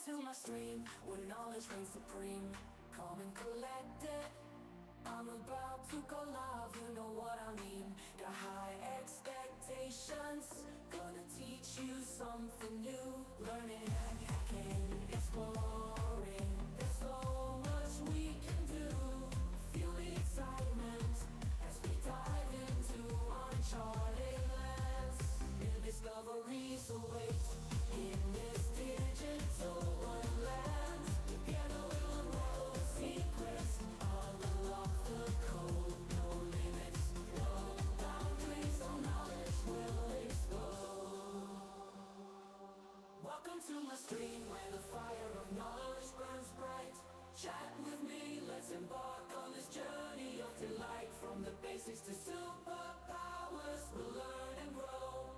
to my stream, where knowledge reigns supreme. Calm and collected, I'm about to go live, you know what I mean. Got high expectations, gonna teach you something new. Learning and hacking, exploring, there's so much we can do. Feel the excitement as we dive into uncharted lands. New discoveries await in this digital wonderland. Together we'll unravel the secrets, unlock the code. No limits, no boundaries, no knowledge will explode. Welcome to my stream, where the fire of knowledge burns bright. Chat with me, let's embark on this journey of delight. From the basics to superpowers, we'll learn and grow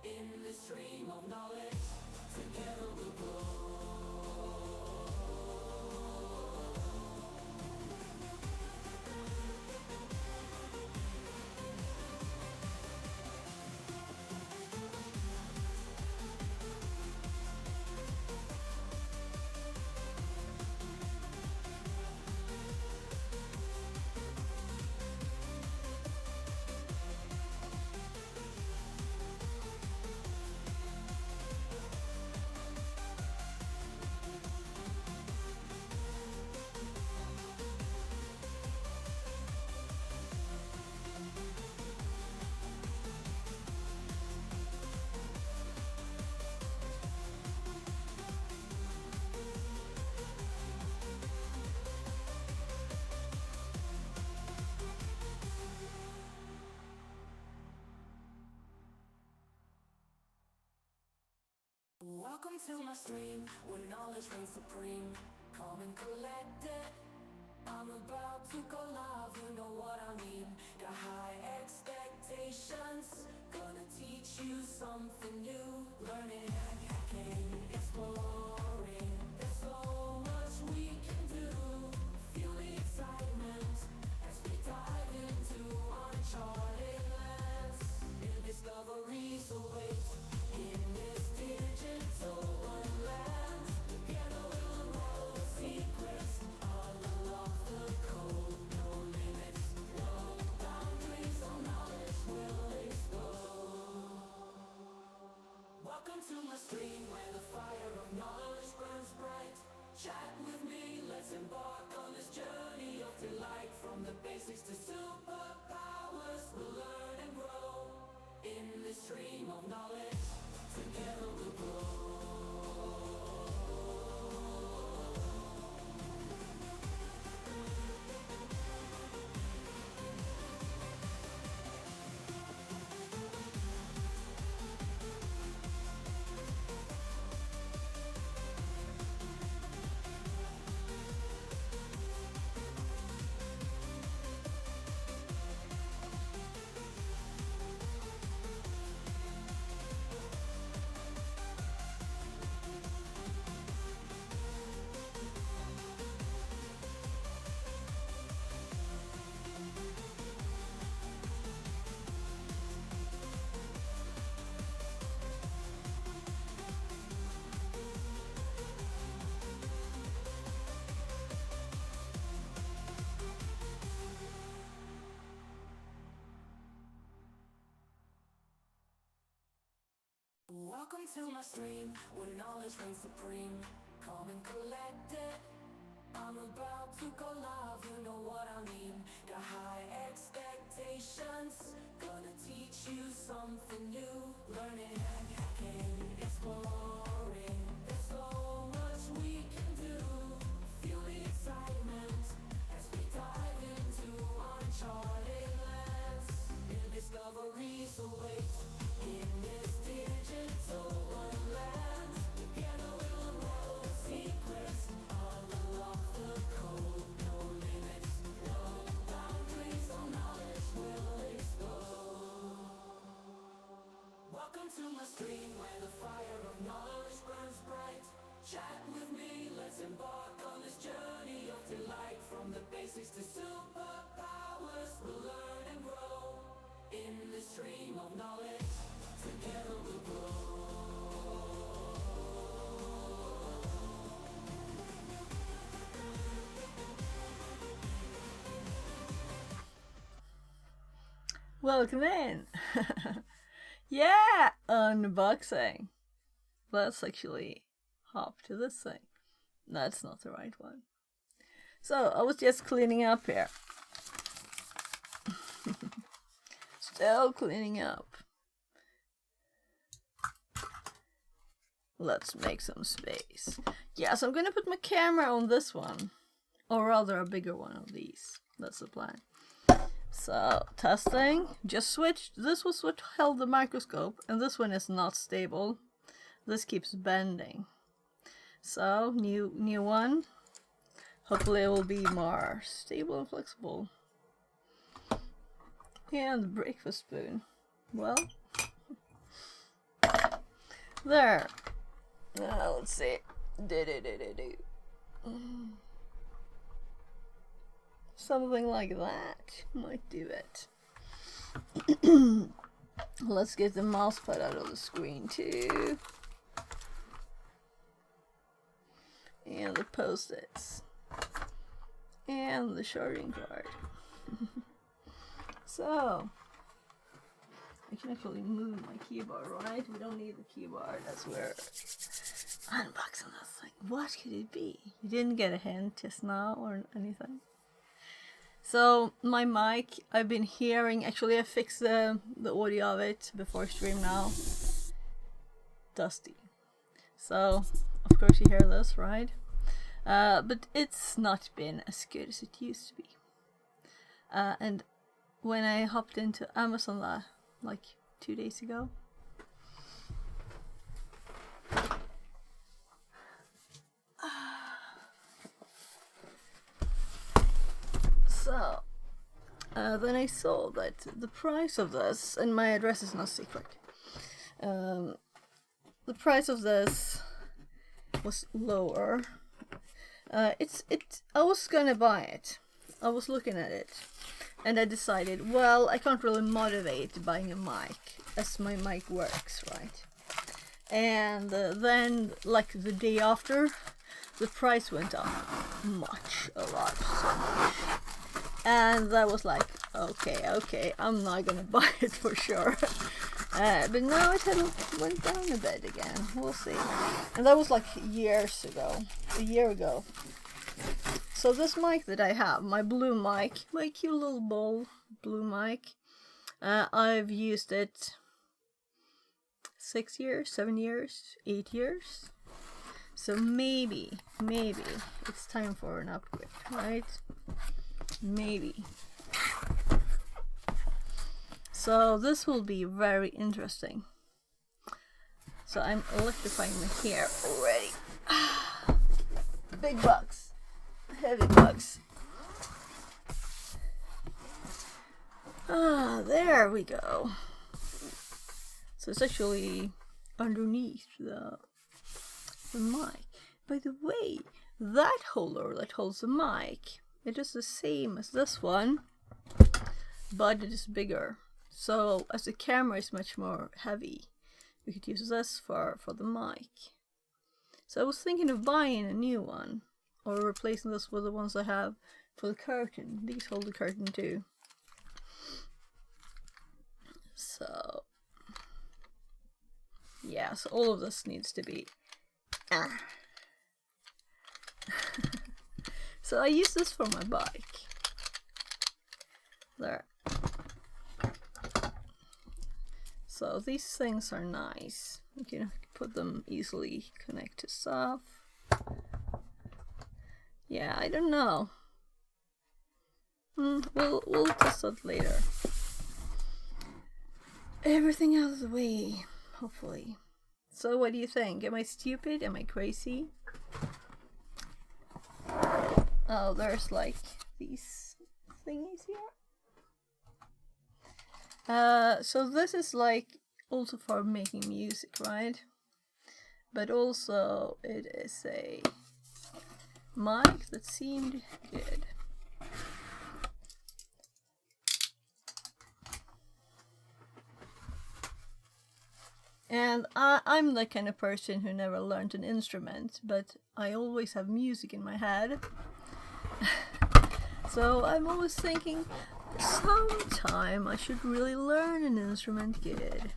in this stream of knowledge. Together we'll grow. Welcome to my stream, where knowledge reigns supreme. Calm and collected, I'm about to go live, you know what I mean. Got high expectations, gonna teach you something new. Learning and hacking, exploring, there's so much we can do. Feel the excitement as we dive into uncharted lands. New discoveries await in this digital wonderland. Together we'll unravel the secrets, unlock the code. No limits, no boundaries, no knowledge will explode. Welcome to my stream, where the fire of knowledge burns bright. Chat with me, let's embark on this journey of delight. From the basics to superpowers, we'll learn and grow in this stream of knowledge. Together we'll grow. Welcome to my stream, where knowledge reigns supreme. Calm and collected, I'm about to go live, you know what I mean. Got high expectations, gonna teach you something new. Learning and hacking, exploring, there's so much we can do. Feel the excitement as we dive into uncharted lands. New discoveries await in this digital wonderland. Together we'll unravel the secrets, unlock the code. No limits, no boundaries, no knowledge will explode. Welcome to my stream, where the fire of knowledge burns bright. Chat with me, let's embark on this journey of delight. From the basics to superpowers, we'll learn and grow in this stream of knowledge. Together we'll grow. Welcome in. Yeah, unboxing. Let's actually hop to this thing. That's not the right one. So, I was just cleaning up here. Still cleaning up. Let's make some space. Yeah, so I'm gonna put my camera on this one. Or rather a bigger one of these. That's the plan. So, testing. Just switched. This was what held the microscope. And this one is not stable. This keeps bending. So, new one. Hopefully it will be more stable and flexible. And the breakfast spoon. Well. There. Now let's see. Something like that might do it. Let's get the mouse pad out of the screen too. And the post-its. And the charging card. So, I can actually move my keyboard, right? We don't need the keyboard as we're unboxing this thing. What could it be? You didn't get a hint just now or anything? So, my mic, I've been hearing, actually I fixed the audio of it before stream now. Dusty. So, of course you hear this, right? But it's not been as good as it used to be. And when I hopped into Amazon like 2 days ago, so then I saw that the price of this, and my address is not secret, the price of this was lower. I was gonna buy it. I was looking at it, and I decided, well, I can't really motivate buying a mic, as my mic works, right? And then, like the day after, the price went up a lot, so much. And I was like, okay, I'm not gonna buy it for sure. But now it went down a bit again. We'll see. And that was like a year ago. So this mic that I have, my blue mic, my cute little ball blue mic, I've used it 6 years, 7 years, 8 years. So maybe it's time for an upgrade, right? Maybe. So this will be very interesting. So I'm electrifying my hair already. Big bugs. Heavy bugs. There we go. So it's actually underneath the mic. By the way, that holder that holds the mic, it is the same as this one, but it is bigger. So as the camera is much more heavy, we could use this for the mic. So I was thinking of buying a new one, or replacing this with the ones I have for the curtain. These hold the curtain too. So yeah, so all of this needs to be So I use this for my bike. There. So these things are nice. You can put them easily, connect to stuff. Yeah, I don't know. We'll test that later. Everything out of the way, hopefully. So what do you think? Am I stupid? Am I crazy? Oh, there's like these thingies here. So this is like also for making music, right? But also it is a mic that seemed good. And I'm the kind of person who never learned an instrument, but I always have music in my head. So I'm always thinking, sometime I should really learn an instrument good,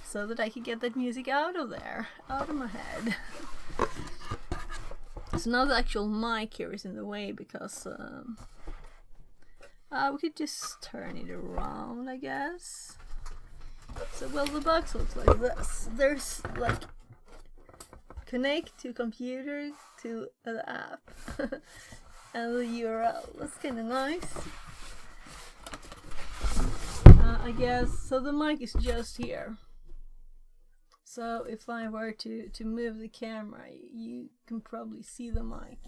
so that I can get that music out of there, out of my head. So now the actual mic here is in the way because we could just turn it around, I guess. So, well, the box looks like this. There's like connect to computer to the app and the URL. That's kind of nice. I guess so. The mic is just here. So if I were to move the camera, you can probably see the mic.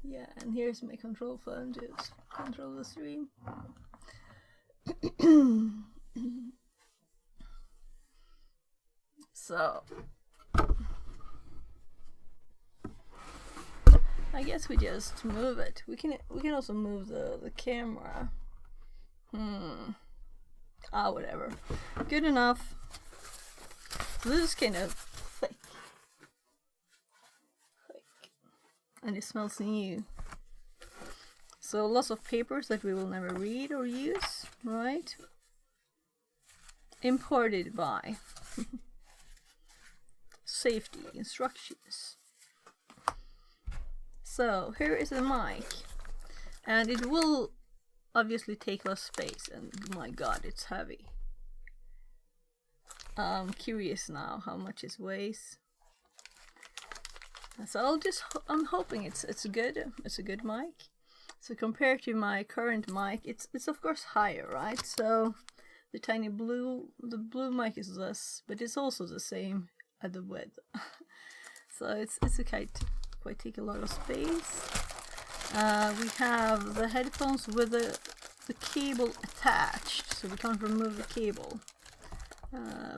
Yeah, and here's my control phone to control the stream. So I guess we just move it. We can also move the camera. Whatever. Good enough. So this is kind of thick. And it smells new. So lots of papers that we will never read or use, right? Imported by. Safety instructions. So here is the mic, and it will obviously take less space, and my god, it's heavy. I'm curious now how much it weighs. So I'm hoping it's good. It's a good mic. So compared to my current mic, it's of course higher, right? So the blue mic is this, but it's also the same at the width. So it's quite take a lot of space. We have the headphones with the cable attached, so we can't remove the cable.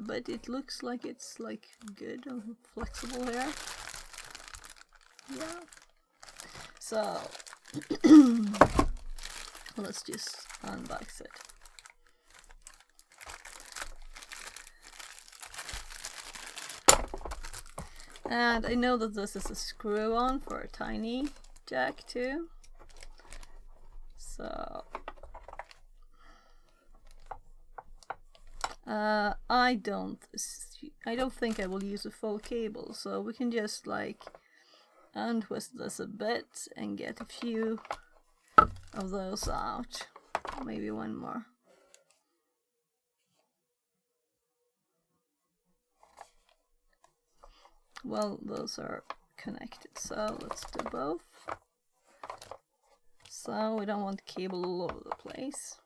But it looks like it's like good and flexible here. Yeah. So let's just unbox it. And I know that this is a screw-on for a tiny jack too. So I don't think I will use a full cable, so we can just like untwist this a bit and get a few of those out. Maybe one more. Well, those are connected, so let's do both. So we don't want cable all over the place.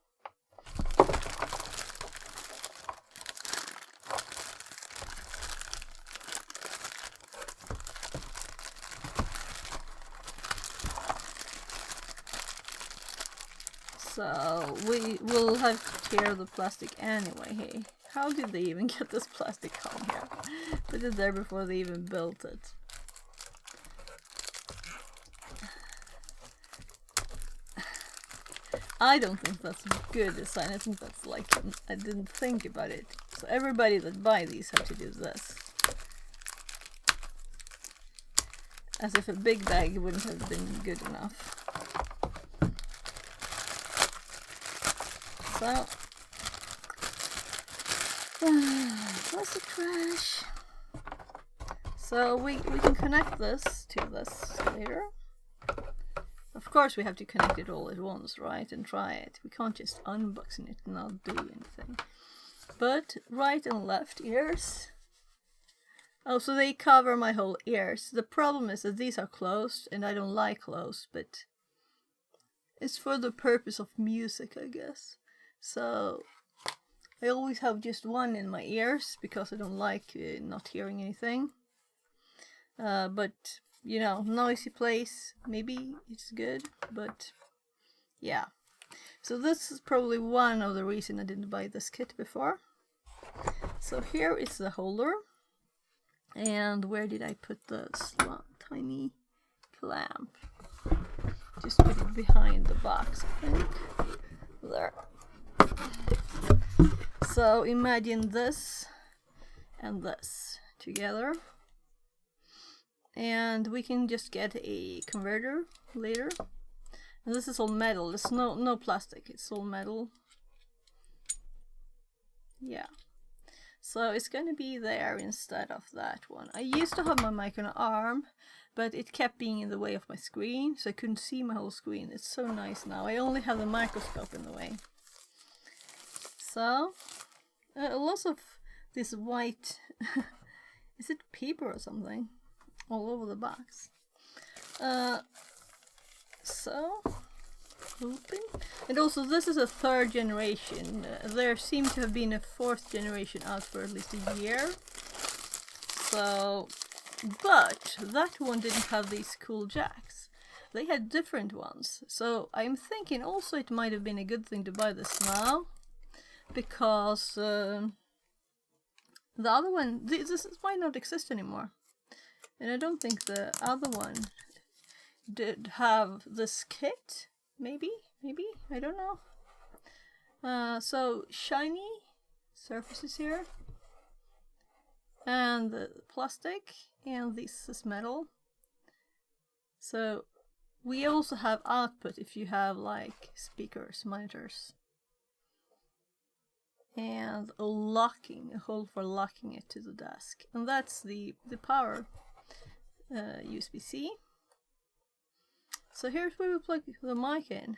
So we will have to tear the plastic anyway. Hey, how did they even get this plastic on here? Put it there before they even built it. I don't think that's a good design. I think that's like, I didn't think about it. So everybody that buy these have to do this. As if a big bag wouldn't have been good enough. So, plastic trash. So we can connect this to this later. Of course we have to connect it all at once, right? And try it. We can't just unbox it and not do anything. But right and left ears. Oh, so they cover my whole ears. The problem is that these are closed, and I don't like closed, but it's for the purpose of music, I guess. So I always have just one in my ears because I don't like not hearing anything. But you know, noisy place, maybe it's good, but yeah. So this is probably one of the reasons I didn't buy this kit before. So here is the holder. And where did I put the tiny clamp? Just put it behind the box, I think. There. So imagine this and this together. And we can just get a converter later. And this is all metal. There's no plastic. It's all metal. Yeah. So it's going to be there instead of that one. I used to have my mic on an arm, but it kept being in the way of my screen, so I couldn't see my whole screen. It's so nice now. I only have the microscope in the way. So, lots of this white, is it paper or something? All over the box. So, open. And also this is a 3rd generation. There seemed to have been a 4th generation out for at least a year. So, but that one didn't have these cool jacks. They had different ones. So I'm thinking also it might have been a good thing to buy this now. Because the other one, this might not exist anymore. And I don't think the other one did have this kit. Maybe, I don't know. So shiny surfaces here, and the plastic, and this is metal. So we also have output if you have like speakers, monitors, and a hole for locking it to the desk, and that's the power USB-C. So here's where we plug the mic in.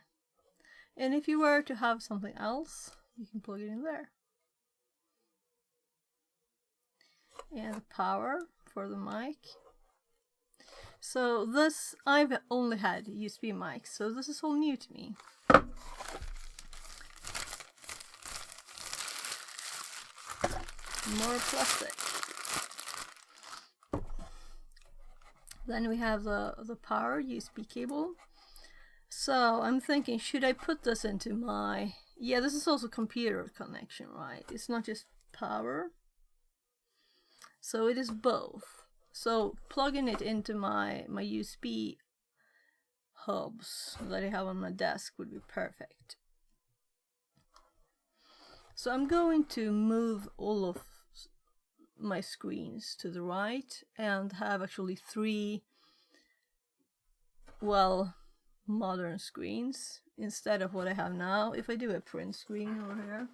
And if you were to have something else, you can plug it in there. And power for the mic. So this, I've only had USB mics, so this is all new to me. More plastic. Then we have the power USB cable. So I'm thinking, should I put this into my... Yeah, this is also computer connection, right? It's not just power. So it is both. So plugging it into my USB hubs that I have on my desk would be perfect. So I'm going to move all of my screens to the right and have actually 3, well, modern screens instead of what I have now. If I do a print screen over here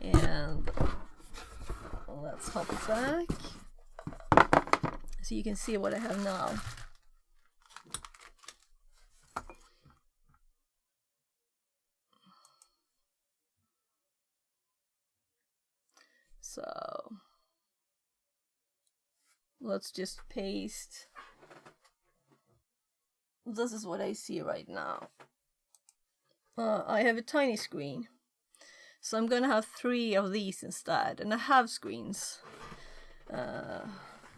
and let's hop it back so you can see what I have now. So let's just paste. This is what I see right now. I have a tiny screen, so I'm gonna have 3 of these instead, and I have screens.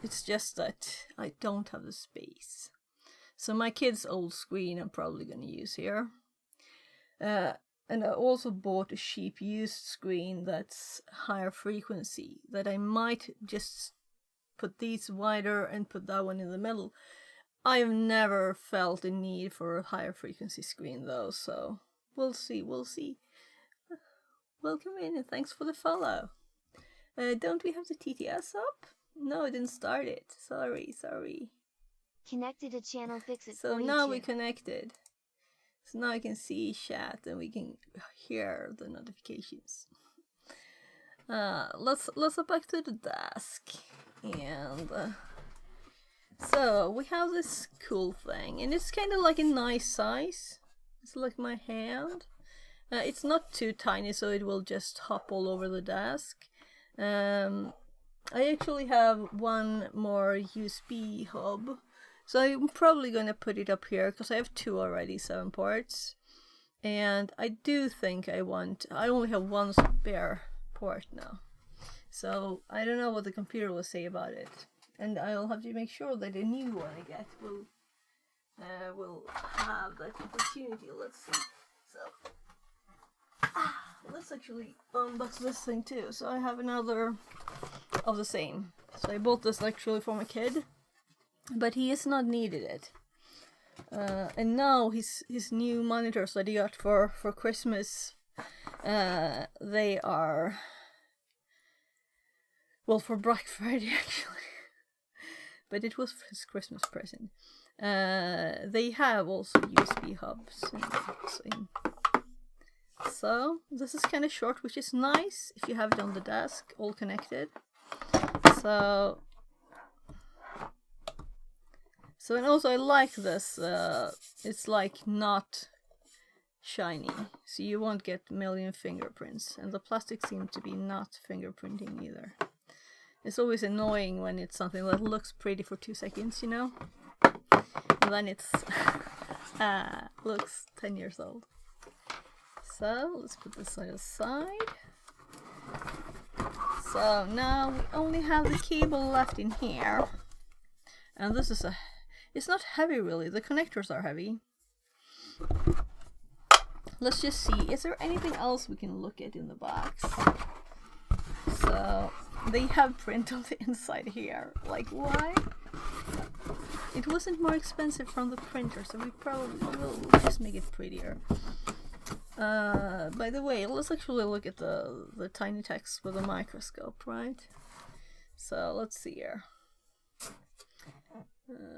It's just that I don't have the space. So my kid's old screen I'm probably gonna use here. And I also bought a cheap used screen that's higher frequency, that I might just put these wider and put that one in the middle. I've never felt a need for a higher frequency screen though, so we'll see. Welcome in and thanks for the follow. Don't we have the TTS up? No, I didn't start it. Sorry. Connected to channel fix it. So now we connected. So now I can see chat and we can hear the notifications. Let's go back to the desk. And so we have this cool thing, and it's kind of like a nice size. It's like my hand. It's not too tiny, so it will just hop all over the desk. I actually have one more USB hub. So I'm probably going to put it up here because I have 2 already, 7 ports. And I do think I only have 1 spare port now. So I don't know what the computer will say about it. And I'll have to make sure that the new one I get will have that opportunity. Let's see. So let's actually unbox this thing too. So I have another of the same. So I bought this actually for my kid. But he has not needed it. And now his new monitors that he got for Christmas, they are, well, for Black Friday actually, but it was his Christmas present. They have also USB hubs. So this is kind of short, which is nice if you have it on the desk, all connected. So and also I like this. It's like not shiny, so you won't get million fingerprints, and the plastic seems to be not fingerprinting either. It's always annoying when it's something that looks pretty for 2 seconds, you know, and then it's looks 10 years old. So let's put this aside. So now we only have the cable left in here, and this is it's not heavy really, the connectors are heavy. Let's just see, is there anything else we can look at in the box? So they have print on the inside here, like why? It wasn't more expensive from the printer, so we probably will just make it prettier. By the way, let's actually look at the tiny text with a microscope, right? So let's see here.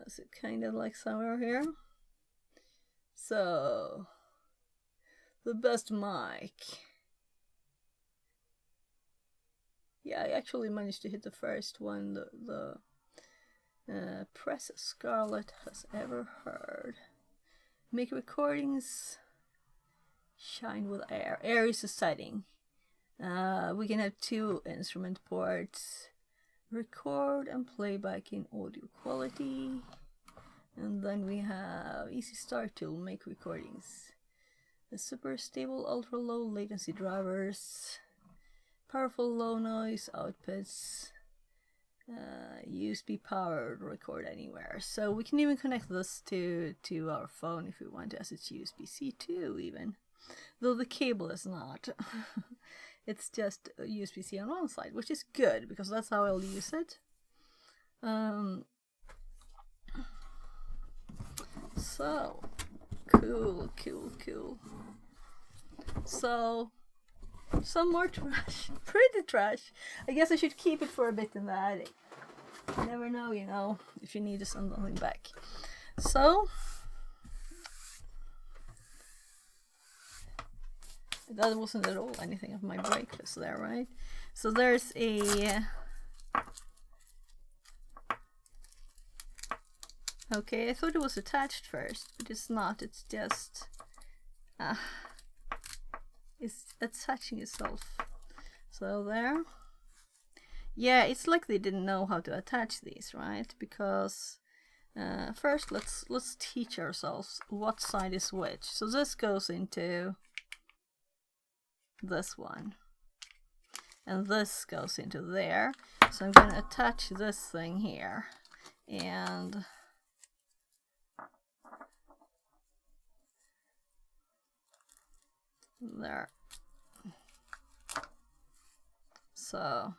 Is it kind of like somewhere here? So the best mic. Yeah, I actually managed to hit the first one. The press Scarlett has ever heard. Make recordings shine with air. Air is a setting. We can have 2 instrument ports. Record and playback in audio quality. And then we have easy start tool, make recordings. The super stable ultra low latency drivers. Powerful low noise outputs. USB powered record anywhere. So we can even connect this to our phone if we want to, as it's USB-C too even. Though the cable is not. It's just USB-C on one side, which is good because that's how I'll use it. So cool. So some more trash. Pretty trash. I guess I should keep it for a bit in the attic. You never know, you know, if you need to send something back. So that wasn't at all anything of my breakfast there, right? So there's a... Okay, I thought it was attached first, but it's not. It's just... it's attaching itself. So there. Yeah, it's like they didn't know how to attach these, right? Because first let's teach ourselves what side is which. So this goes into this one, and this goes into there. So I'm going to attach this thing here, and there. So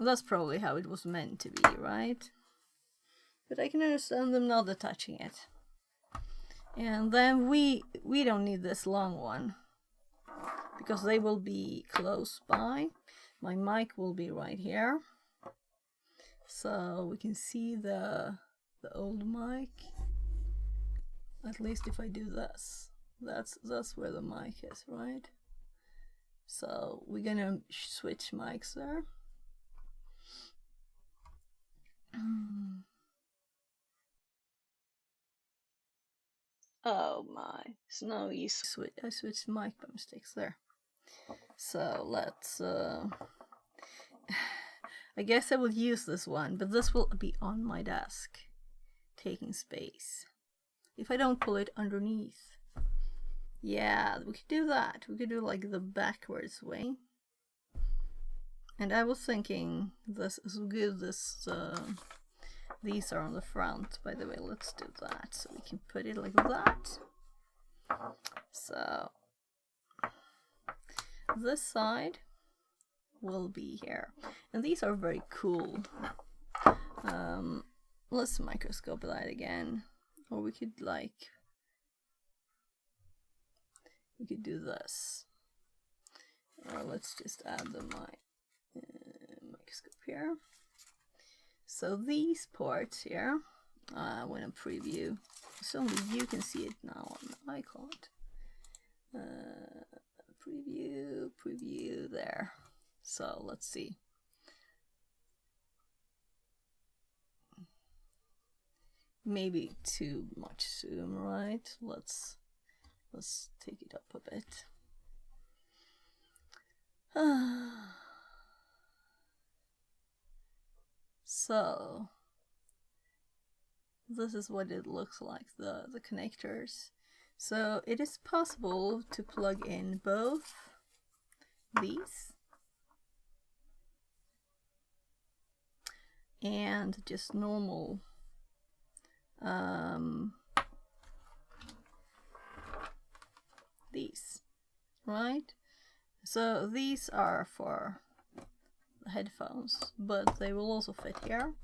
that's probably how it was meant to be, right? But I can understand them not attaching it. And then we don't need this long one, because they will be close by. My mic will be right here, so we can see the old mic. At least if I do this, that's where the mic is, right? So we're gonna switch mics there. Oh my, so now I switched mic by mistakes there. So let's I guess I will use this one, but this will be on my desk, taking space. If I don't pull it underneath. Yeah, we could do that. We could do like the backwards way. And I was thinking this is good. These are on the front. By the way, let's do that. So we can put it like that. So this side will be here. And these are very cool. Let's microscope that again. Or we could do this. Or let's just add the microscope here. So these parts here, I want to preview. So only you can see it now, I can't. Preview there. So let's see. Maybe too much zoom, right? Let's take it up a bit. So this is what it looks like, the connectors. So it is possible to plug in both these and just normal these, right? So these are for the headphones, but they will also fit here.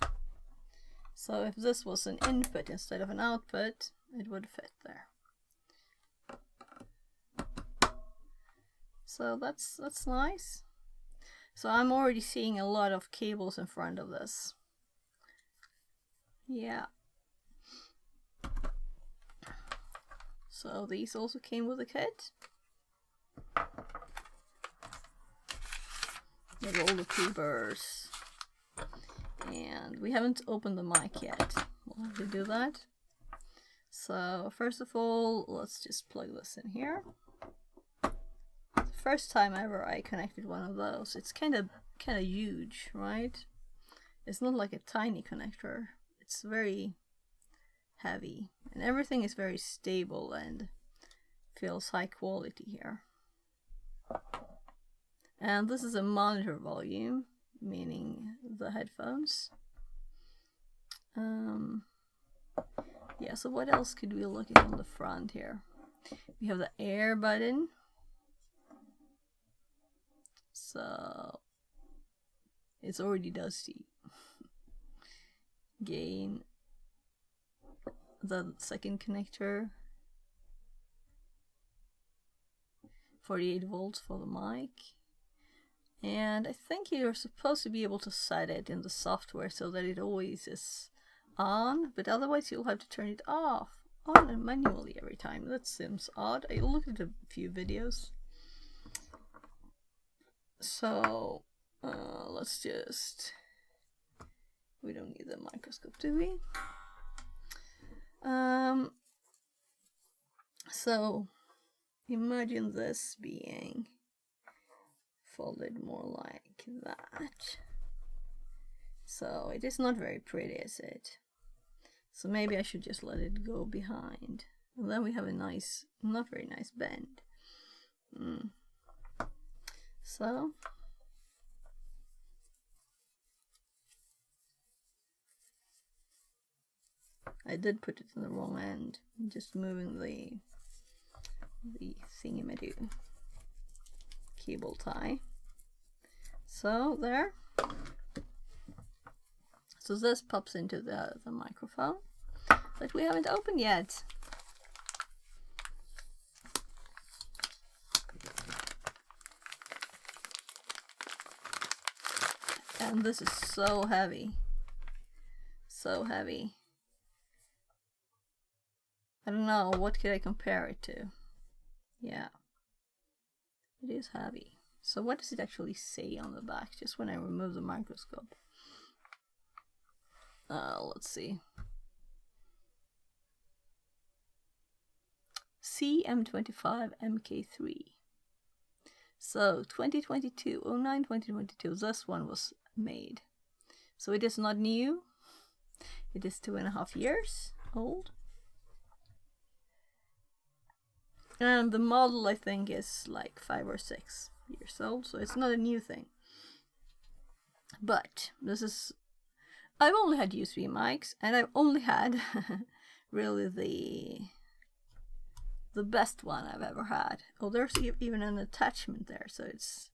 So if this was an input instead of an output, it would fit there. So that's nice. So I'm already seeing a lot of cables in front of this. Yeah. So these also came with a kit. With all the pre-burrs. And we haven't opened the mic yet. We'll have to do that. So first of all, let's just plug this in here. The first time ever I connected one of those. It's kind of huge, right? It's not like a tiny connector. It's very heavy, and everything is very stable and feels high quality here. And this is a monitor volume, meaning the headphones. Yeah, so what else could we look at on the front here? We have the air button. So it's already dusty. Gain. The second connector. 48 volts for the mic. And I think you're supposed to be able to set it in the software so that it always is on, but otherwise you'll have to turn it off on and manually every time. That seems odd. I looked at a few videos. So let's just, we don't need the microscope, do we? So imagine this being folded more like that. So it is not very pretty, is it? So maybe I should just let it go behind. And then we have a nice, not very nice bend. So I did put it in the wrong end. I'm just moving the thingamadoo cable tie. So there. So this pops into the microphone that we haven't opened yet. And this is so heavy. So heavy. I don't know, what could I compare it to? Yeah. It is heavy. So what does it actually say on the back, just when I remove the microscope? Let's see. CM25 MK3. So 2022, 09/2022, this one was made. So it is not new. It is 2.5 years old. And the model, I think, is like 5 or 6 years old, so it's not a new thing. But this is, I've only had USB mics, and I've only had really the best one I've ever had. Oh, there's even an attachment there, so it's,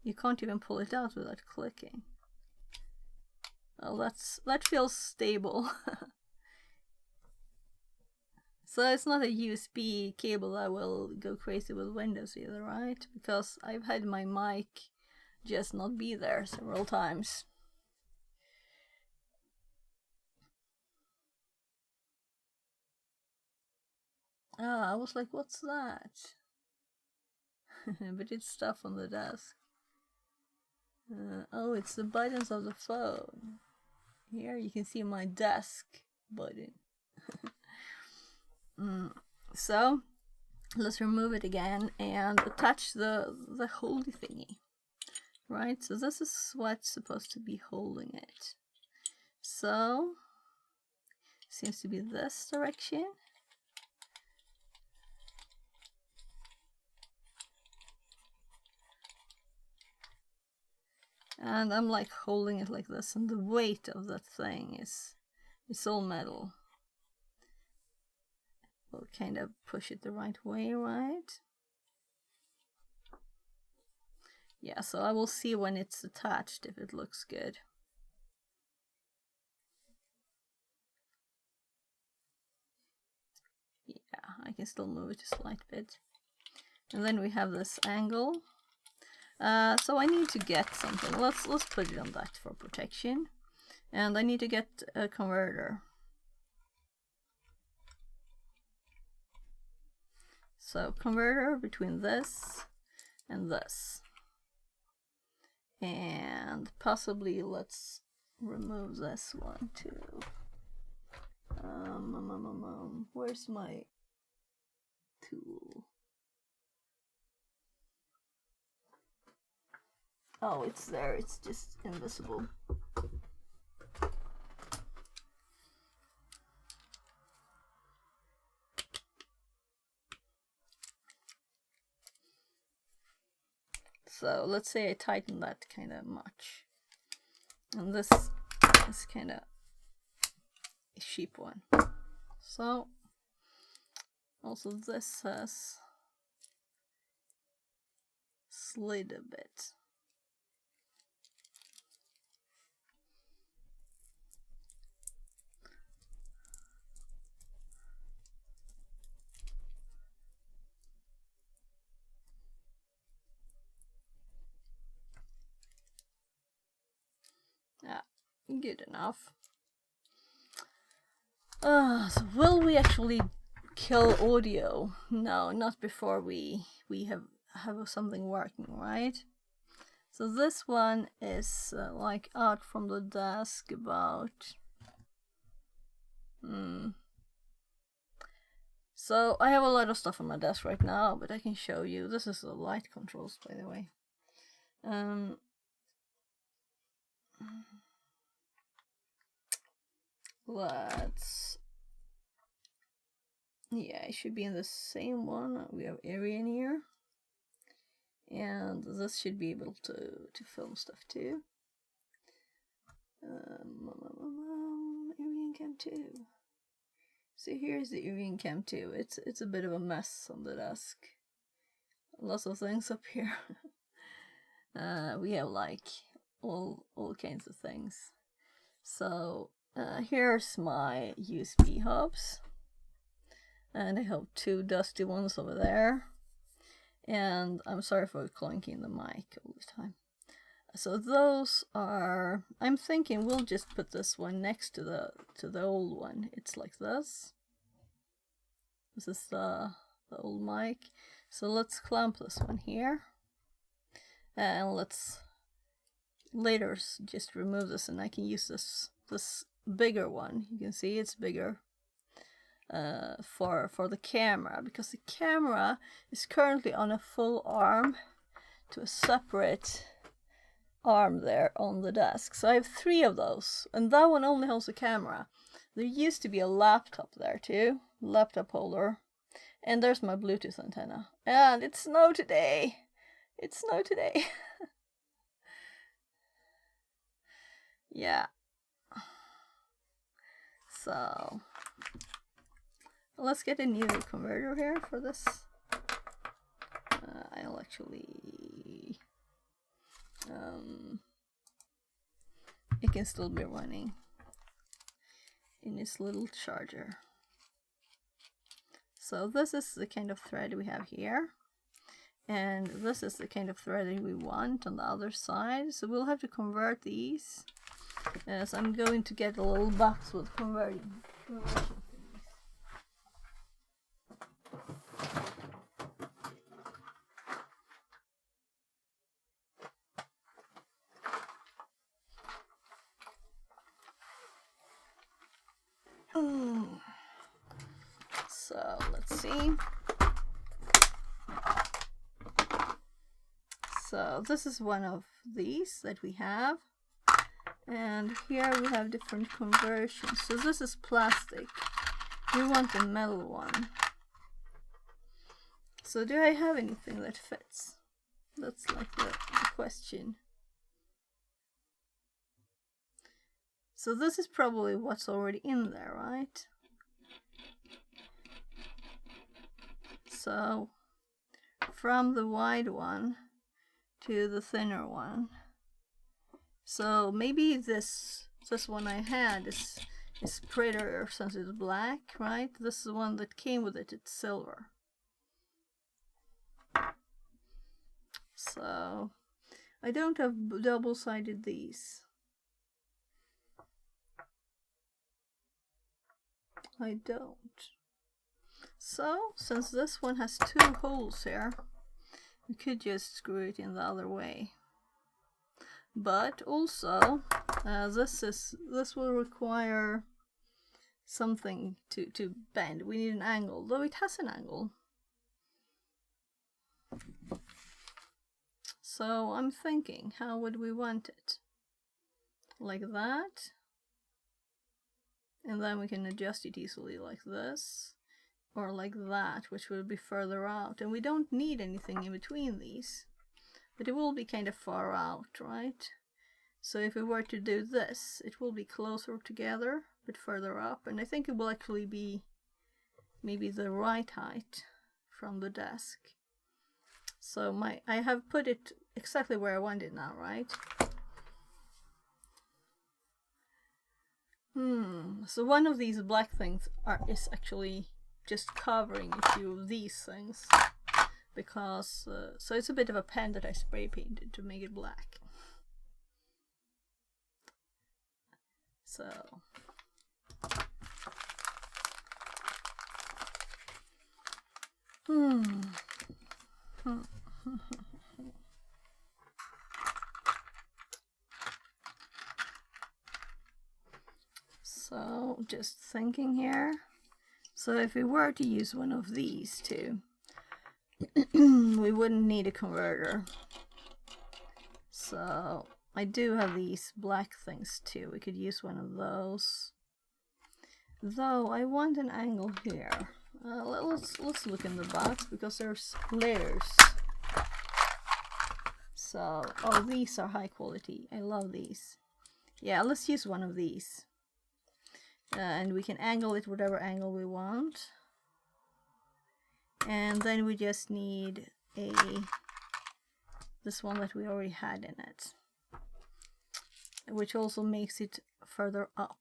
you can't even pull it out without clicking. Oh, that feels stable. So it's not a USB cable that will go crazy with Windows either, right? Because I've had my mic just not be there several times. Ah, I was like, what's that? But it's stuff on the desk. Oh, it's the buttons of the phone. Here you can see my desk button. So let's remove it again and attach the holy thingy. Right, so this is what's supposed to be holding it. So seems to be this direction. And I'm like holding it like this, and the weight of that thing is all metal. We'll kind of push it the right way, right? Yeah, so I will see when it's attached if it looks good. Yeah, I can still move it a slight bit. And then we have this angle. So I need to get something. Let's put it on that for protection. And I need to get a converter. So converter between this and this. And possibly let's remove this one too. Where's my tool? Oh, it's there, it's just invisible. So let's say I tighten that kind of much. And this is kind of a cheap one. So also this has slid a bit. Yeah, good enough. So will we actually kill audio? No, not before we have something working, right? So this one is like out from the desk about. So I have a lot of stuff on my desk right now, but I can show you. This is the light controls, by the way. Yeah, it should be in the same one. We have area in here. And this should be able to film stuff too. Area Cam 2. So here's the Area Cam 2. It's a bit of a mess on the desk. Lots of things up here. We have like all kinds of things. So here's my USB hubs. And I have two dusty ones over there. And I'm sorry for clunking the mic all the time. So those are, I'm thinking we'll just put this one next to the old one. It's like this. This is the old mic. So let's clamp this one here. And let's later just remove this, and I can use this bigger one. You can see it's bigger. For the camera, because the camera is currently on a full arm to a separate arm there on the desk. So I have 3 of those, and that one only holds the camera. There used to be a laptop there too, laptop holder, and there's my Bluetooth antenna. And it snowed today. It snowed today. Yeah. So let's get a new converter here for this. I'll actually... it can still be running in its little charger. So this is the kind of thread we have here. And this is the kind of threading we want on the other side. So we'll have to convert these. So I'm going to get a little box with conversion. So let's see. So this is one of these that we have. And here we have different conversions. So this is plastic. We want a metal one. So do I have anything that fits? That's like the question. So this is probably what's already in there, right? So from the wide one to the thinner one. So maybe this one I had is prettier since it's black, right? This is the one that came with it, it's silver. So I don't have double-sided these. I don't. So since this one has 2 holes here, we could just screw it in the other way. But also this will require something to bend. We need an angle, though it has an angle. So I'm thinking, how would we want it? Like that. And then we can adjust it easily like this. Or like that, which will be further out. And we don't need anything in between these. But it will be kind of far out, right? So if we were to do this, it will be closer together, but further up. And I think it will actually be maybe the right height from the desk. So I have put it exactly where I want it now, right? So one of these black things is actually just covering a few of these things. Because, so it's a bit of a pen that I spray painted to make it black. So So just thinking here. So if we were to use one of these two, we wouldn't need a converter. So I do have these black things too. We could use one of those. Though I want an angle here. Let's look in the box because there's layers. So, oh, these are high quality. I love these. Yeah, let's use one of these. And we can angle it whatever angle we want. And then we just need this one that we already had in it. Which also makes it further up.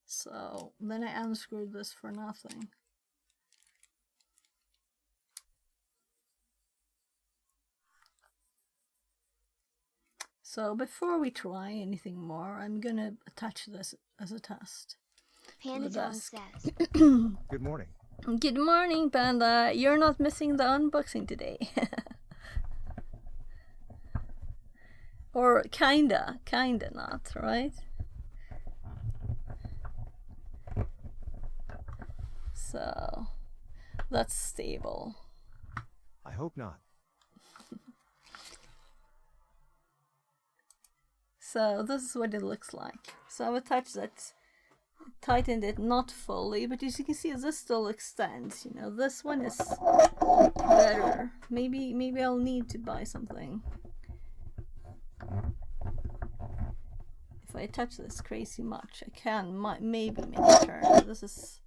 So then I unscrewed this for nothing. So before we try anything more, I'm gonna attach this as a test. Panda Tom says. Good morning. Good morning, Panda. You're not missing the unboxing today. Or kinda not, right? So that's stable. I hope not. So this is what it looks like. So I've attached that, tightened it, not fully, but as you can see, this still extends. You know, this one is better. Maybe I'll need to buy something. If I touch this crazy much, I can maybe make it turn. This is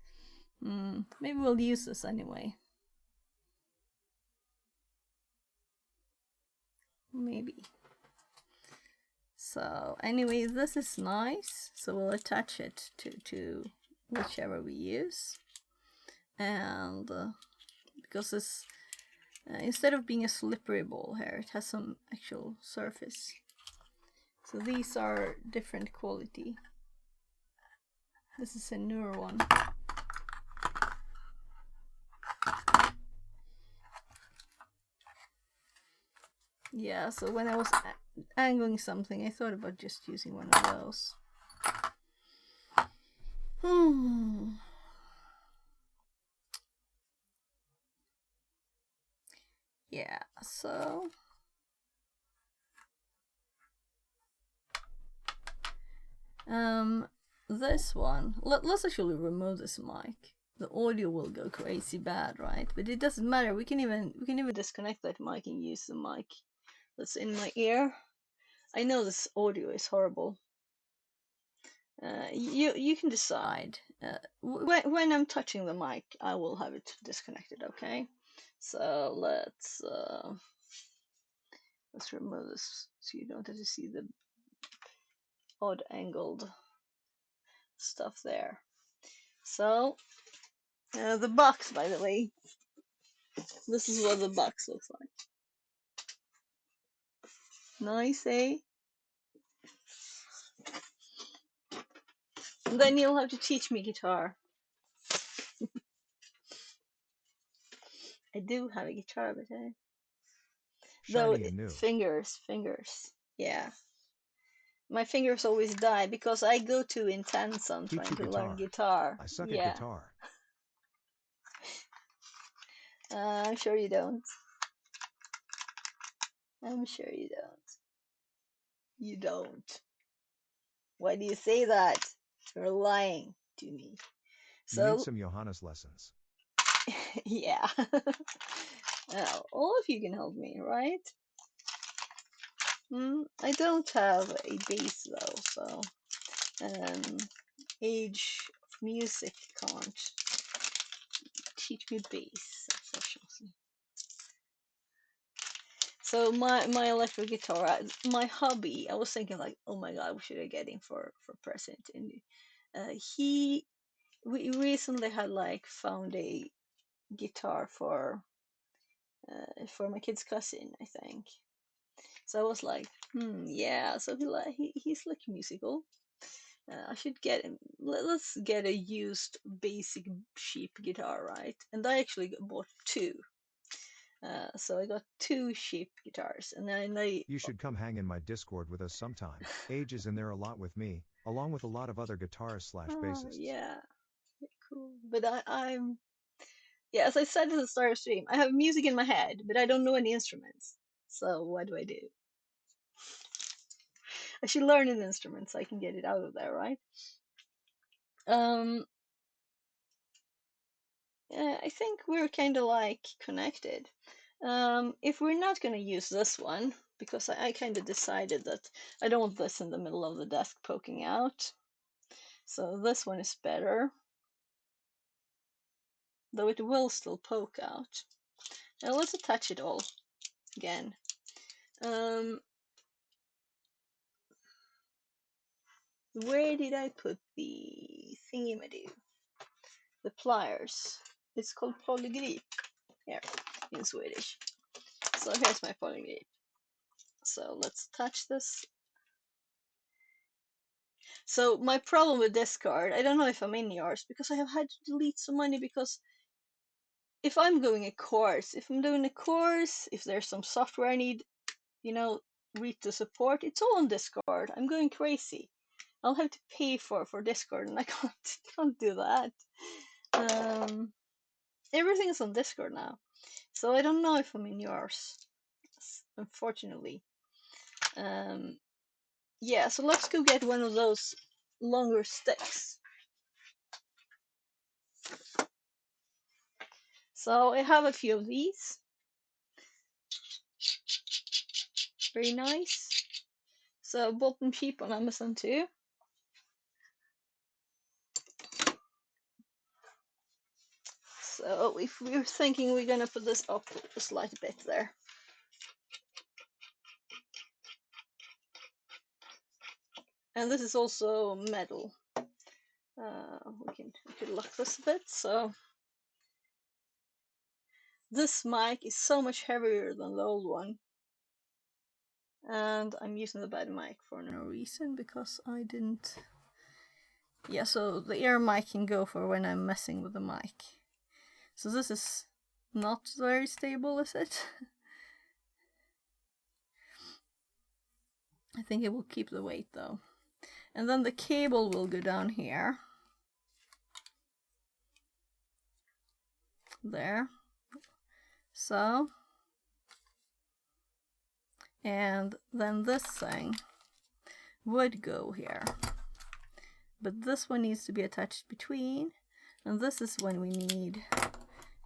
maybe we'll use this anyway. Maybe. So anyway, this is nice. So we'll attach it to whichever we use. And because this, instead of being a slippery ball here, it has some actual surface. So these are different quality. This is a newer one. Yeah, so when I was angling something, I thought about just using one of those. Yeah, so this one, let's actually remove this mic. The audio will go crazy bad, right? But it doesn't matter. We can even disconnect that mic and use the mic that's in my ear. I know this audio is horrible. You can decide. When I'm touching the mic, I will have it disconnected. Okay, so let's remove this so you don't have to see the odd angled stuff there. So the box, by the way, this is what the box looks like. Nice, eh? And then you'll have to teach me guitar. I do have a guitar, but though Shiny and new. fingers, yeah. My fingers always die because I go too intense on Teach trying you to learn guitar. guitar. I suck Yeah, at guitar. I'm sure you don't. I'm sure you don't. You don't. Why do you say that? You're lying to me. You need So, some Johannes lessons. yeah. All of you can help me, right? I don't have a bass though, so Age of Music can't teach me bass, unfortunately. So my electric guitar, my hubby, I was thinking like, oh my god, what should I get him for present? And we recently had like found a guitar for my kid's cousin, I think. So I was like, yeah. So he's like musical. I should get him. Let's get a used basic cheap guitar, right? And I actually bought two. So I got two cheap guitars, and then You should come hang in my Discord with us sometime. Age is in there a lot with me, along with a lot of other guitarists / bassists. yeah, cool. But I'm yeah, as I said at the start of stream, I have music in my head, but I don't know any instruments. So what do? I should learn an instrument so I can get it out of there, right? I think we're kind of like connected. If we're not going to use this one, because I kind of decided that I don't want this in the middle of the desk poking out. So this one is better. Though it will still poke out. Now let's attach it all again. Where did I put the thingy-majoo? The pliers. It's called polygrip here in Swedish. So here's my polygrip. So let's touch this. So my problem with this card, I don't know if I'm in yours, because I have had to delete so many, because if I'm doing a course, if there's some software I need, read to support, it's all on Discord. I'm going crazy. I'll have to pay for Discord, and I can't do that. Everything's on Discord now, so I don't know if I'm in yours, unfortunately. Yeah, so let's go get one of those longer sticks. So I have a few of these. Very nice. So I bought them cheap on Amazon too. So if we're thinking we're gonna put this up a slight bit there. And this is also metal. We can lock this a bit. So this mic is so much heavier than the old one. And I'm using the bad mic for no reason, because I didn't... Yeah, so the ear mic can go for when I'm messing with the mic. So this is not very stable, is it? I think it will keep the weight though. And then the cable will go down here. there. So, and then this thing would go here. But this one needs to be attached between, and this is when we need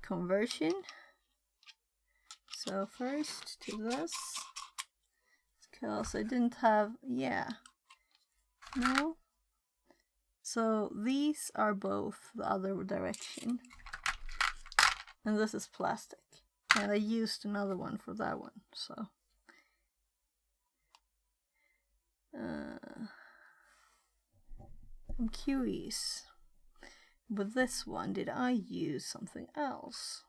conversion. So first to this, because I didn't have, yeah, no. So these are both the other direction, and this is plastic, and I used another one for that one, so. I'm curious, with this one, did I use something else?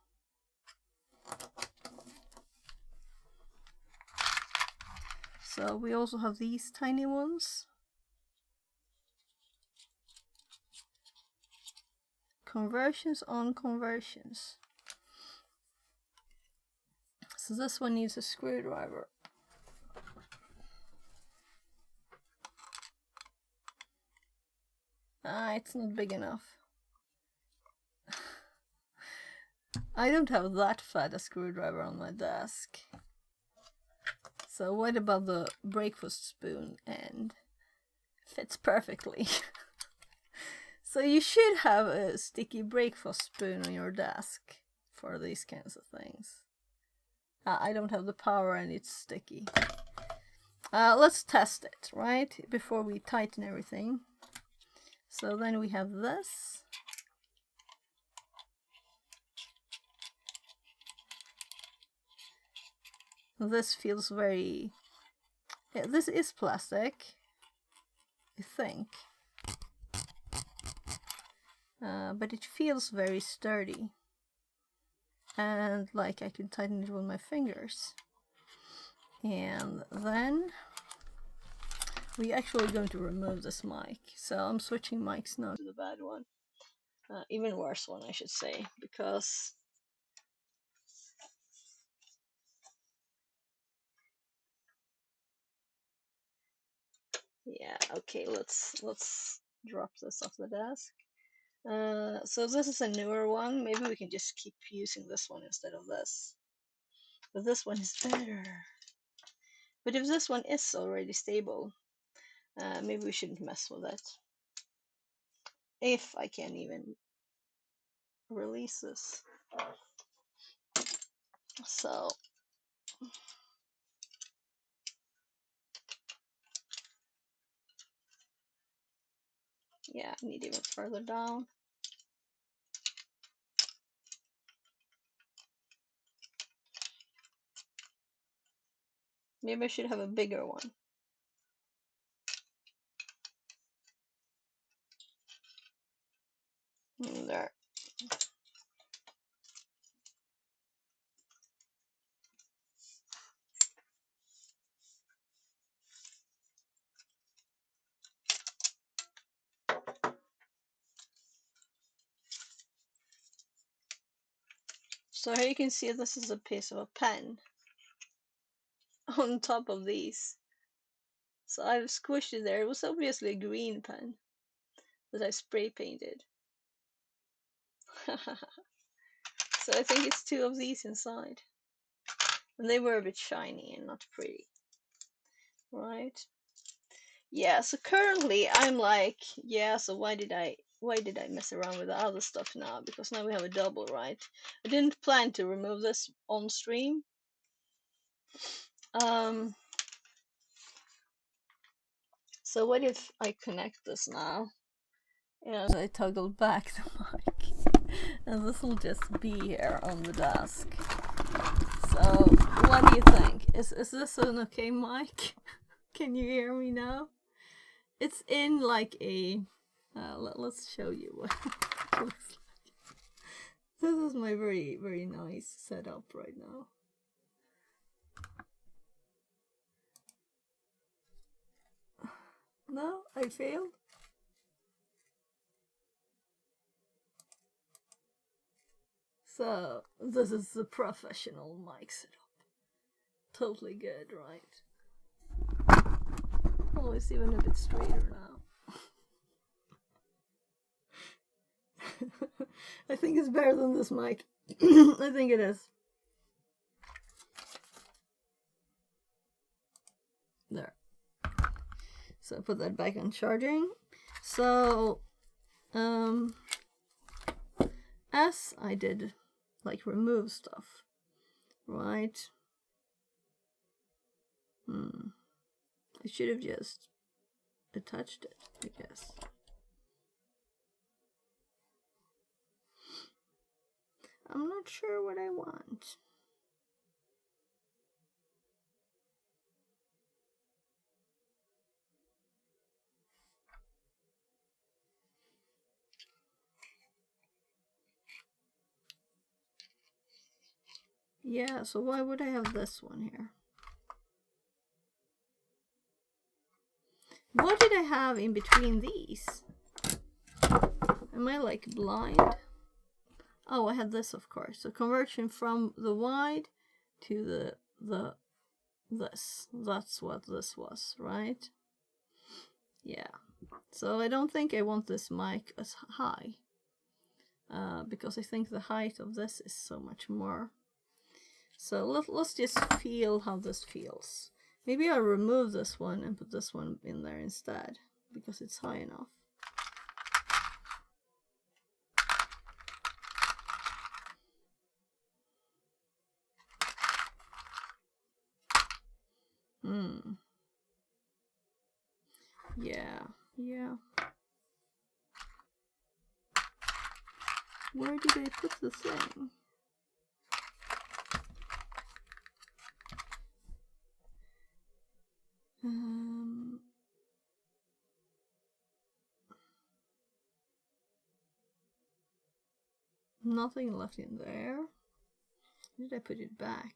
So we also have these tiny ones. Conversions on conversions. So this one needs a screwdriver. It's not big enough. I don't have that fat a screwdriver on my desk. So what about the breakfast spoon end? Fits perfectly. So you should have a sticky breakfast spoon on your desk for these kinds of things. I don't have the power and it's sticky. Let's test it, right? Before we tighten everything. So then we have this. This feels very... Yeah, this is plastic, I think. But it feels very sturdy. And like I can tighten it with my fingers. And then we're actually going to remove this mic. So I'm switching mics now to the bad one. Even worse one, I should say, because yeah, okay, let's drop this off the desk. So this is a newer one. Maybe we can just keep using this one instead of this. But this one is better. But if this one is already stable, maybe we shouldn't mess with it. If I can even release this. So yeah, I need even further down. Maybe I should have a bigger one. There. So here you can see this is a piece of a pen on top of these. So I've squished it there. It was obviously a green pen that I spray painted. So I think it's two of these inside. And they were a bit shiny and not pretty. Right? Yeah, so currently I'm like, yeah, so why did I mess around with the other stuff now? Because now we have a double, right? I didn't plan to remove this on stream. So what if I connect this now? And I toggle back the mic. And this will just be here on the desk. So what do you think? Is this an okay mic? Can you hear me now? It's in like a... let's show you what it looks like. This is my very, very nice setup right now. No, I failed. So, this is the professional mic setup. Totally good, right? Oh, it's even a bit straighter now. I think it's better than this mic. I think it is. There. So put that back on charging. So, as I did, like, remove stuff, right? I should have just attached it, I guess. I'm not sure what I want. Yeah, so why would I have this one here? What did I have in between these? Am I like blind? Oh, I had this, of course. So conversion from the wide to this. That's what this was, right? Yeah. So I don't think I want this mic as high. Because I think the height of this is so much more. So let's just feel how this feels. Maybe I'll remove this one and put this one in there instead, because it's high enough. Yeah. Where did I put the thing? Nothing left in there. Did I put it back?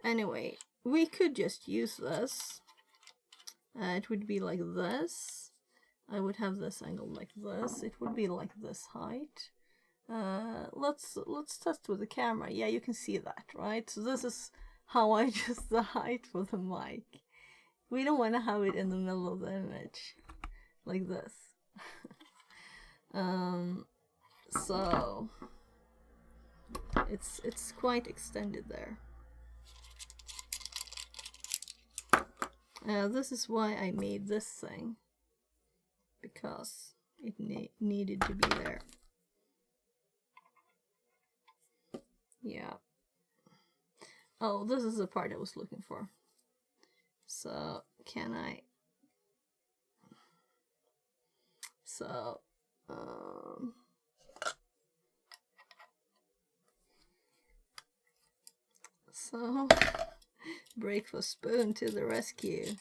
Anyway, we could just use this. It would be like this. I would have this angle like this. It would be like this height. Let's test with the camera. Yeah, you can see that, right? So this is how I adjust the height for the mic. We don't want to have it in the middle of the image like this. So it's quite extended there. This is why I made this thing, because it needed to be there. Yeah. Oh, this is the part I was looking for. So, can I... So, Breakfast Spoon to the rescue.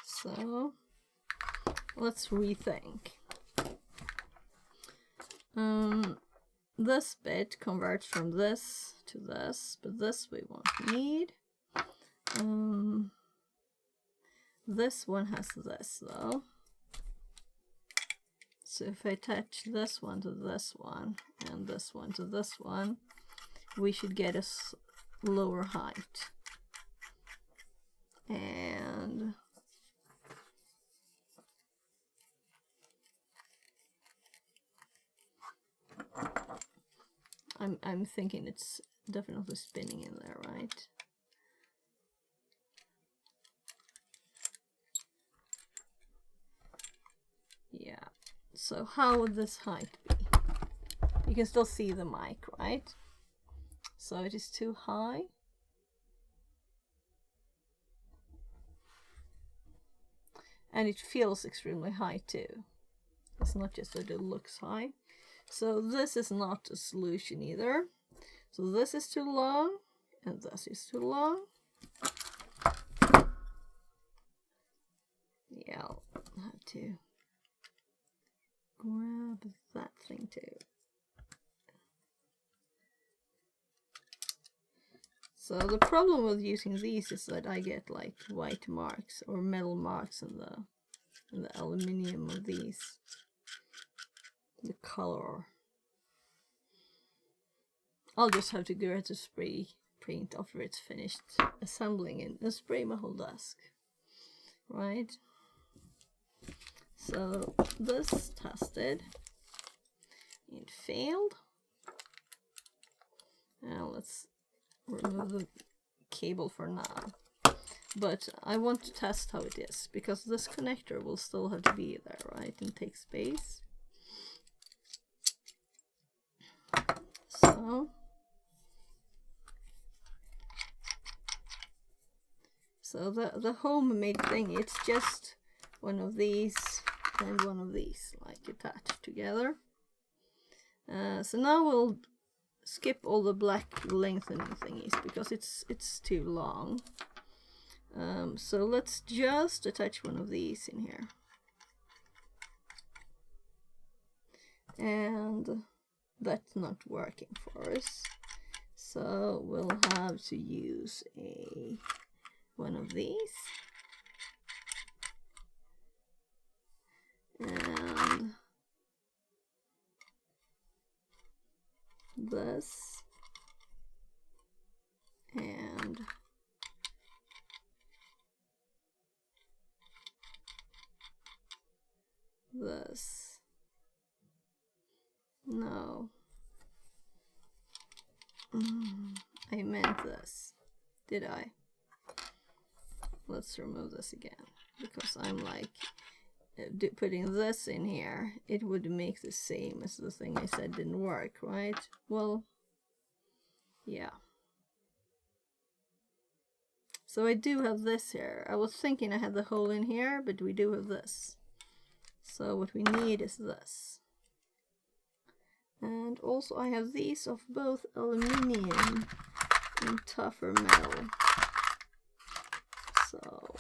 So, let's rethink. This bit converts from this to this, but this we won't need. This one has this though. So if I attach this one to this one and this one to this one, we should get a lower height. And I'm thinking it's definitely spinning in there, right? Yeah. So how would this height be? You can still see the mic, right? So it is too high. And it feels extremely high too. It's not just that it looks high. So this is not a solution either. So this is too long, and this is too long. Yeah, I'll have to grab that thing too. So the problem with using these is that I get like white marks or metal marks in the and the aluminium of these, the color. I'll just have to go to spray paint after it's finished assembling it and spray my whole desk, right? So this tested, it failed. Now let's remove the cable for now. But I want to test how it is, because this connector will still have to be there, right, and take space. So the homemade thing, it's just one of these and one of these, like attached together. So now we'll skip all the black lengthening thingies because it's too long. So let's just attach one of these in here. And that's not working for us. So we'll have to use one of these. And this. And this. No. I meant this. Did I? Let's remove this again, because I'm like putting this in here, it would make the same as the thing I said didn't work, right? Well, yeah. So I do have this here. I was thinking I had the hole in here, but we do have this. So what we need is this. And also I have these of both aluminium and tougher metal. So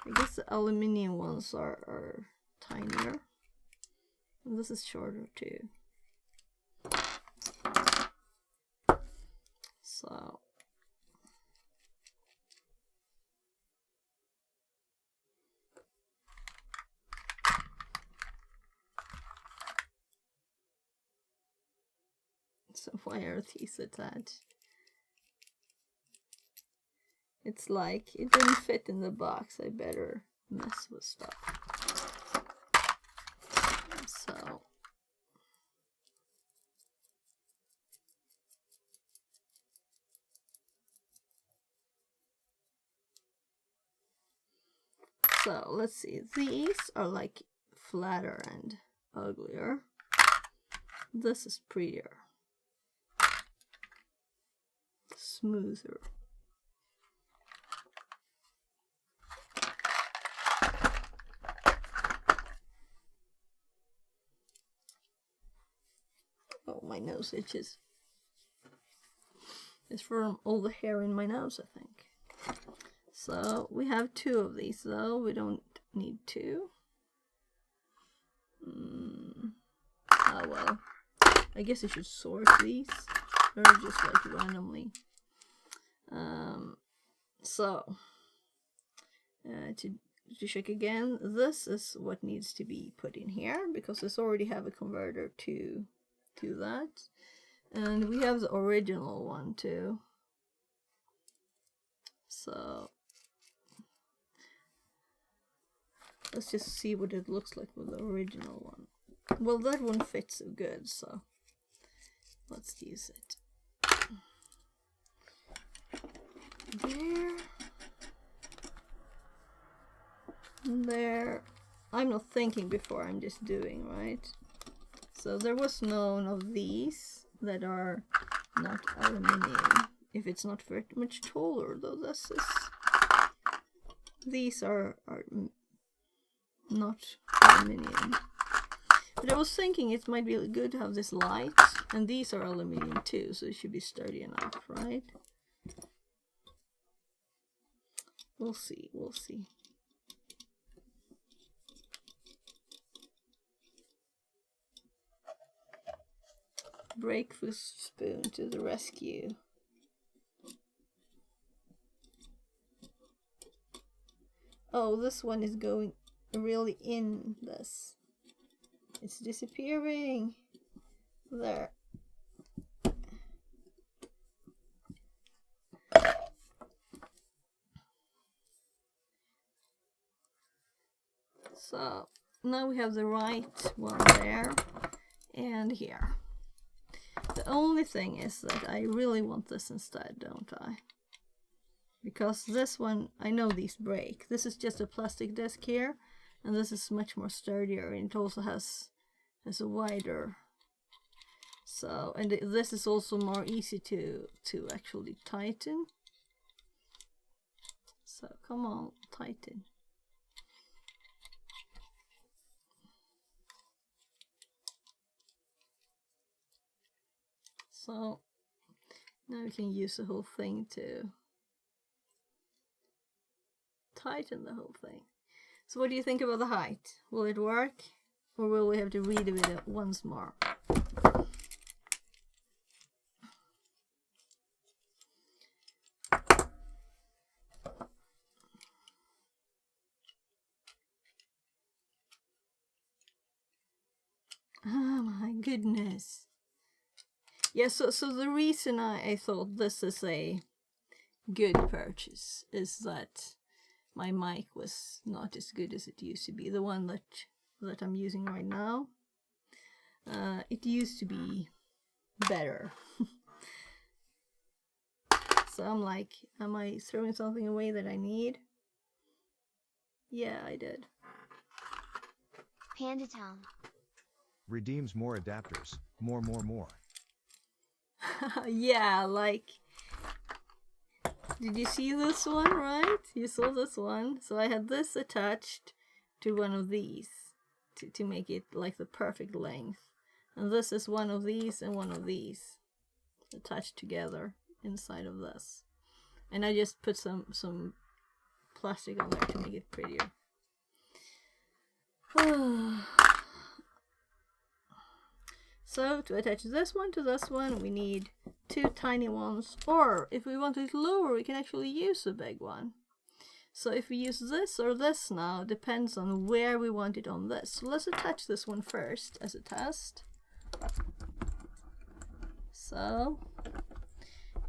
I guess the aluminium ones are tinier. And this is shorter too. So why are these attached? It's like it didn't fit in the box. I better mess with stuff. So let's see. These are like flatter and uglier. This is prettier, smoother. Oh, my nose itches. It's from all the hair in my nose, I think. So we have 2 of these, though. We don't need 2. Oh well. I guess I should sort these, or just like randomly. To check again, this is what needs to be put in here, because this already have a converter to that. And we have the original one too. So let's just see what it looks like with the original one. Well, that one fits so good, so let's use it. There. I'm not thinking before, I'm just doing, right? So there was none of these that are not aluminium. If it's not very much taller, though, this is. These are not aluminium. But I was thinking it might be good to have this light, and these are aluminium too, so it should be sturdy enough, right? We'll see, we'll see. Breakfast spoon to the rescue. Oh, this one is going really in this. It's disappearing. There. So now we have the right one there and here. The only thing is that I really want this instead, don't I? Because this one, I know these break. This is just a plastic disc here, and this is much more sturdier, and it also has a wider. So, and this is also more easy to actually tighten. So come on, tighten. So now we can use the whole thing to tighten the whole thing. So what do you think about the height? Will it work? Or will we have to redo it once more? Oh my goodness. Yeah, so the reason I thought this is a good purchase is that my mic was not as good as it used to be. The one that I'm using right now, it used to be better. So I'm like, am I throwing something away that I need? Yeah, I did. Panda Town. Redeems more adapters. More. Yeah, like, did you see this one, right? You saw this one. So I had this attached to one of these to make it like the perfect length. And this is one of these and one of these attached together inside of this. And I just put some plastic on there to make it prettier. So to attach this one to this one, we need two tiny ones, or if we want it lower, we can actually use a big one. So if we use this or this now, depends on where we want it on this. So let's attach this one first as a test. So,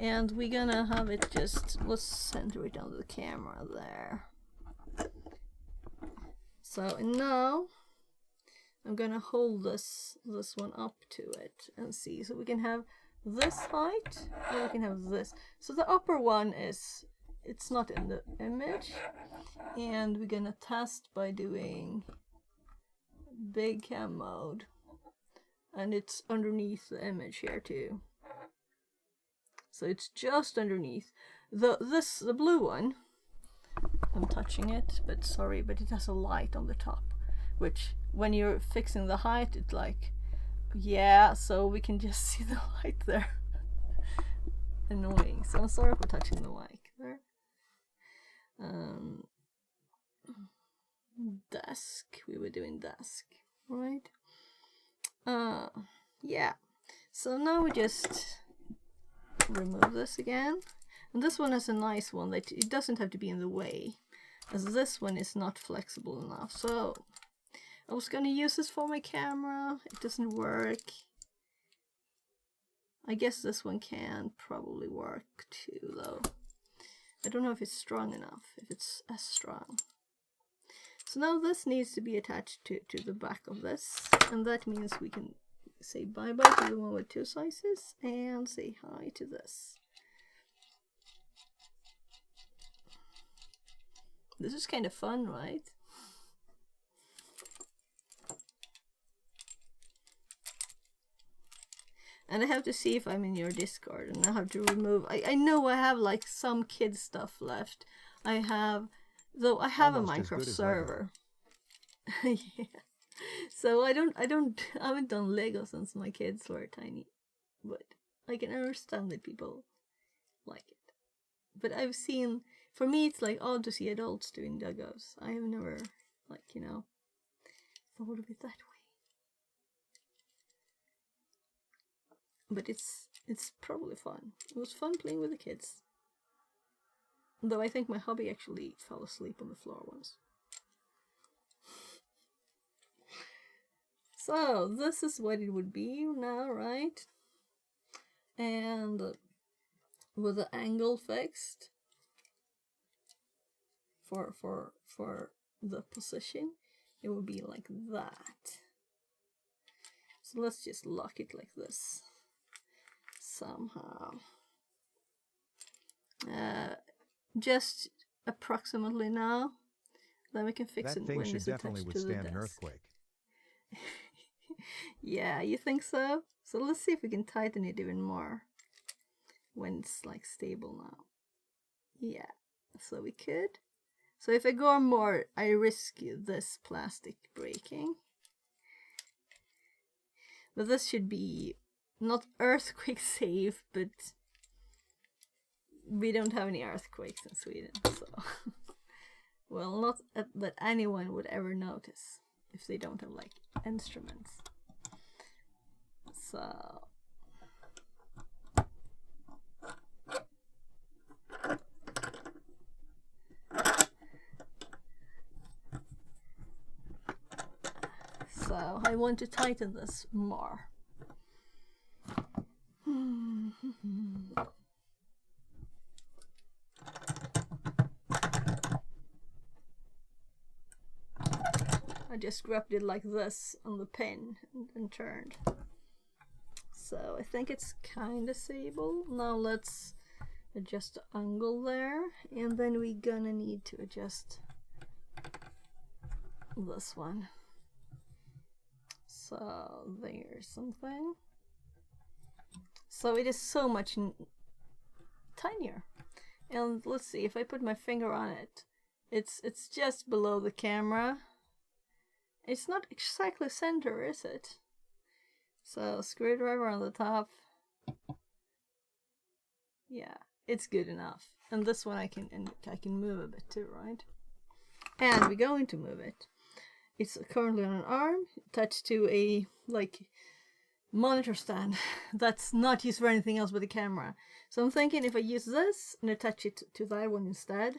and we're gonna have it just, let's center it on the camera there. So now I'm gonna hold this one up to it and see. So we can have this height, or we can have this. So the upper one is, it's not in the image, and we're gonna test by doing big cam mode, and it's underneath the image here too. So it's just underneath. The blue one, I'm touching it, but sorry, but it has a light on the top, which when you're fixing the height, it's like, yeah, so we can just see the light there. Annoying. So I'm sorry for touching the mic there. Desk. We were doing desk, right? Yeah. So now we just remove this again. And this one is a nice one that it doesn't have to be in the way, as this one is not flexible enough. So I was gonna use this for my camera. It doesn't work. I guess this one can probably work too, though. I don't know if it's strong enough, if it's as strong. So now this needs to be attached to the back of this, and that means we can say bye-bye to the one with two sizes and say hi to this. This is kind of fun, right? And I have to see if I'm in your Discord, and I have to remove. I know I have like some kid stuff left. I have, though I have Almost a as good Minecraft as server. Yeah. So I haven't done Lego since my kids were tiny, but I can understand that people like it. But I've seen, for me, it's like odd to see adults doing Legos. I have never, like, you know, thought of it that way. But it's probably fun. It was fun playing with the kids. Though I think my hubby actually fell asleep on the floor once. So this is what it would be now, right? And with the angle fixed for the position, it would be like that. So let's just lock it like this somehow. Just approximately now. Then we can fix That it thing when should it's definitely attached to the withstand an desk. earthquake. Yeah, you think so? So let's see if we can tighten it even more when it's like stable now. Yeah, so we could. So if I go more, I risk this plastic breaking. But this should be not earthquake safe, but we don't have any earthquakes in Sweden, so well, not that anyone would ever notice if they don't have like instruments. So I want to tighten this more. I just grabbed it like this on the pin and turned. So I think it's kind of stable. Now let's adjust the angle there, and then we're gonna need to adjust this one. So there's something. So it is so much tinier. And let's see, if I put my finger on it, it's just below the camera. It's not exactly center, is it? So screwdriver on the top. Yeah, it's good enough. And this one I can move a bit too, right? And we're going to move it. It's currently on an arm attached to a like monitor stand that's not used for anything else but the camera. So I'm thinking if I use this and attach it to that one instead,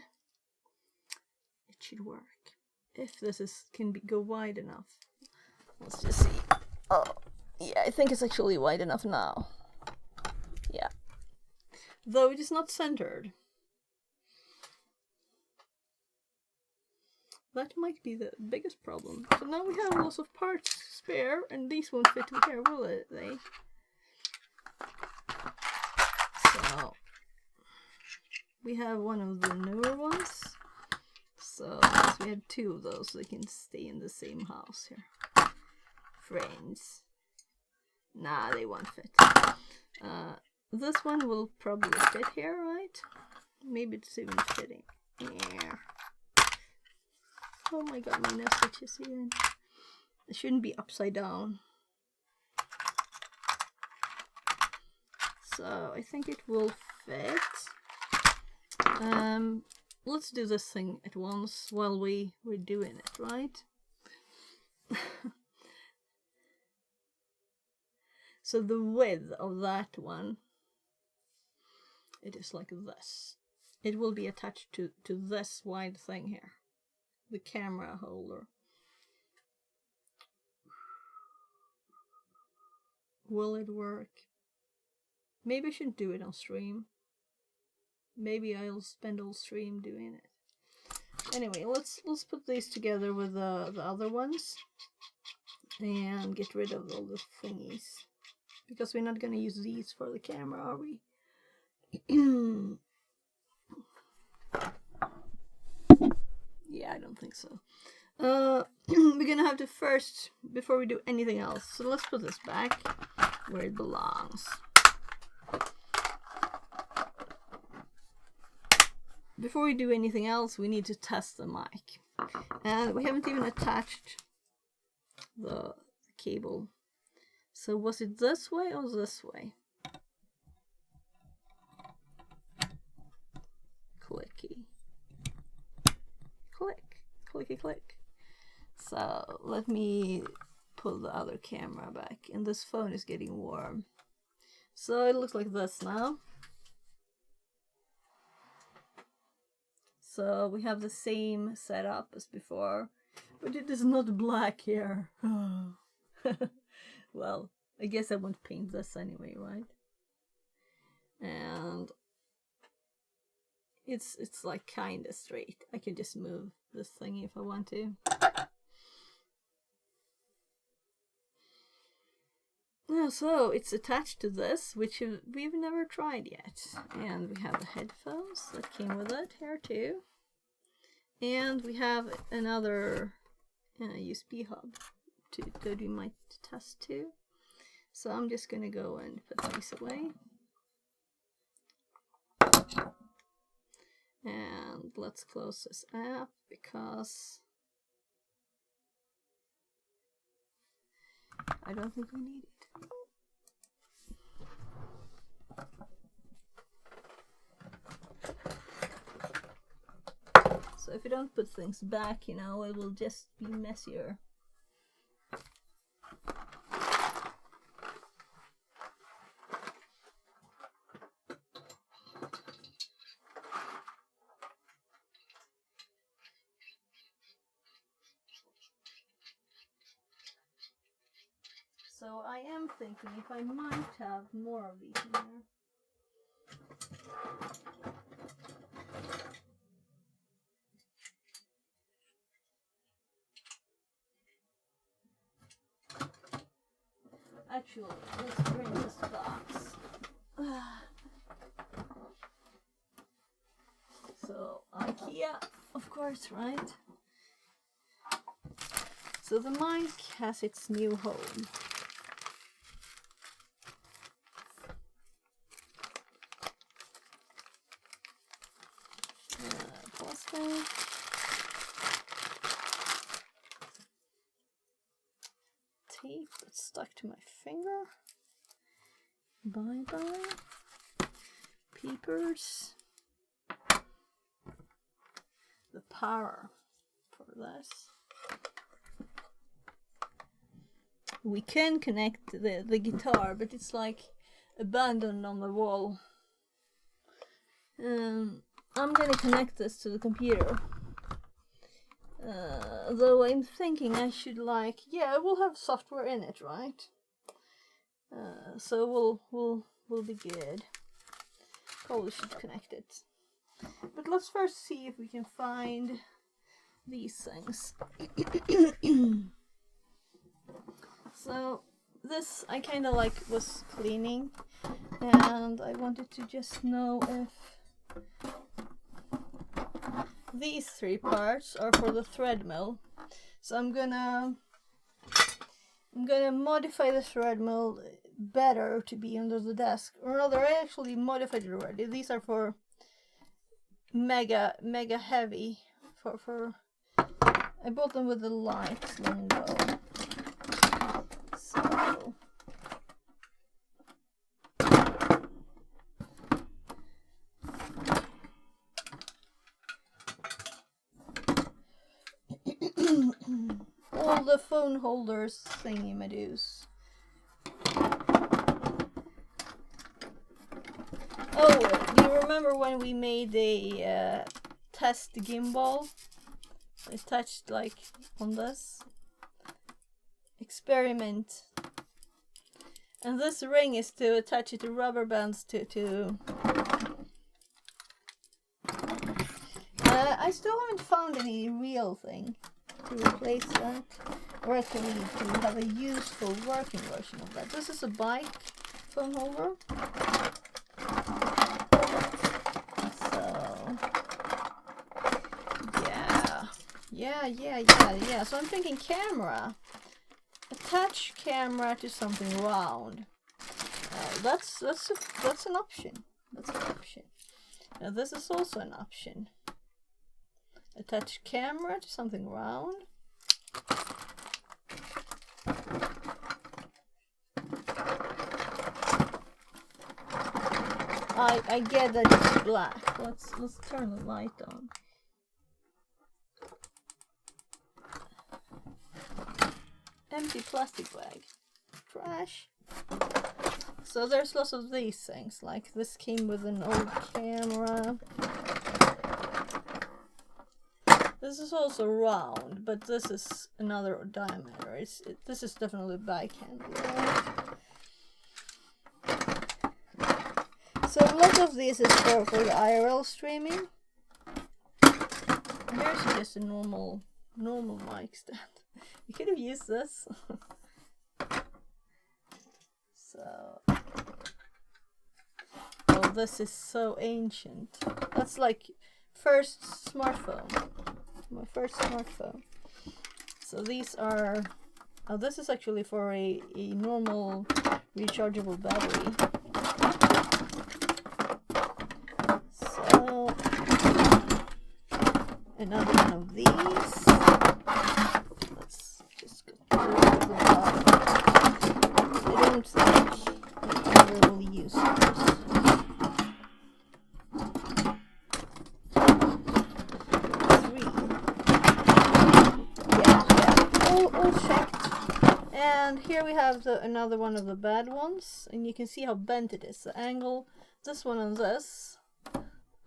it should work. If this can go wide enough. Let's just see. Oh, yeah, I think it's actually wide enough now. Yeah. Though it is not centered. That might be the biggest problem. So now we have lots of parts spare, and these won't fit here, will they? So we have one of the newer ones. So we have two of those, so they can stay in the same house here. Friends. Nah, they won't fit. This one will probably fit here, right? Maybe it's even fitting. Yeah. Oh my god, my nose itches again. It shouldn't be upside down. So I think it will fit. Let's do this thing at once while we're doing it, right? So the width of that one, it is like this. It will be attached to this wide thing here. The camera holder. Will it work? Maybe I shouldn't do it on stream. Maybe I'll spend all stream doing it. Anyway, let's put these together with the other ones and get rid of all the thingies, because we're not gonna use these for the camera, are we? Yeah, I don't think so. We're gonna have to first, before we do anything else, so let's put this back where it belongs. Before we do anything else, we need to test the mic. And we haven't even attached the cable. So was it this way or this way? Clicky. Click. Clicky click. So let me pull the other camera back. And this phone is getting warm. So it looks like this now. So we have the same setup as before, but it is not black here. Well, I guess I won't paint this anyway, right? And it's like kinda straight. I can just move this thingy if I want to. So it's attached to this, which we've never tried yet. And we have the headphones that came with it here too. And we have another USB hub that we might test too. So I'm just gonna go and put these away. And let's close this app because I don't think we need it. So if you don't put things back, you know, it will just be messier. So I am thinking if I might have more of these in there. Actually, let's bring this box. So, IKEA, of course, right? So the mic has its new home. Plastic. Tape that's stuck to my finger. Bye-bye. Peepers. The power for this. We can connect the guitar, but it's like abandoned on the wall. I'm gonna connect this to the computer. Though I'm thinking I should we'll have software in it, right? So we'll be good. Probably should connect it. But let's first see if we can find these things. So this I kind of was cleaning, and I wanted to just know if these three parts are for the thread mill. So I'm gonna modify the thread mill better to be under the desk, or rather I actually modified it already. These are for mega heavy for I bought them with the light long ago. So all the phone holders thingy-madoos. Oh, do you remember when we made a test gimbal? Attached on this experiment, and this ring is to attach it to rubber bands to I still haven't found any real thing to replace that, or actually to have a useful working version of that. This is a bike phone holder. Yeah. So I'm thinking camera. Attach camera to something round. That's an option. That's an option. Now this is also an option. Attach camera to something round. I get that it's black. Let's turn the light on. Empty plastic bag. Trash. So there's lots of these things. Like this came with an old camera. This is also round, but this is another diameter. This is definitely backhand. So a lot of this is for the IRL streaming. Here's just a normal mic stand. You could have used this. So, oh, this is so ancient. That's like first smartphone. My first smartphone. So these are. Oh, this is actually for a normal rechargeable battery. So another one of these. Let's just go through the bottom. I don't think I ever will use this. All checked. And here we have another one of the bad ones, and you can see how bent it is. The angle, this one and this,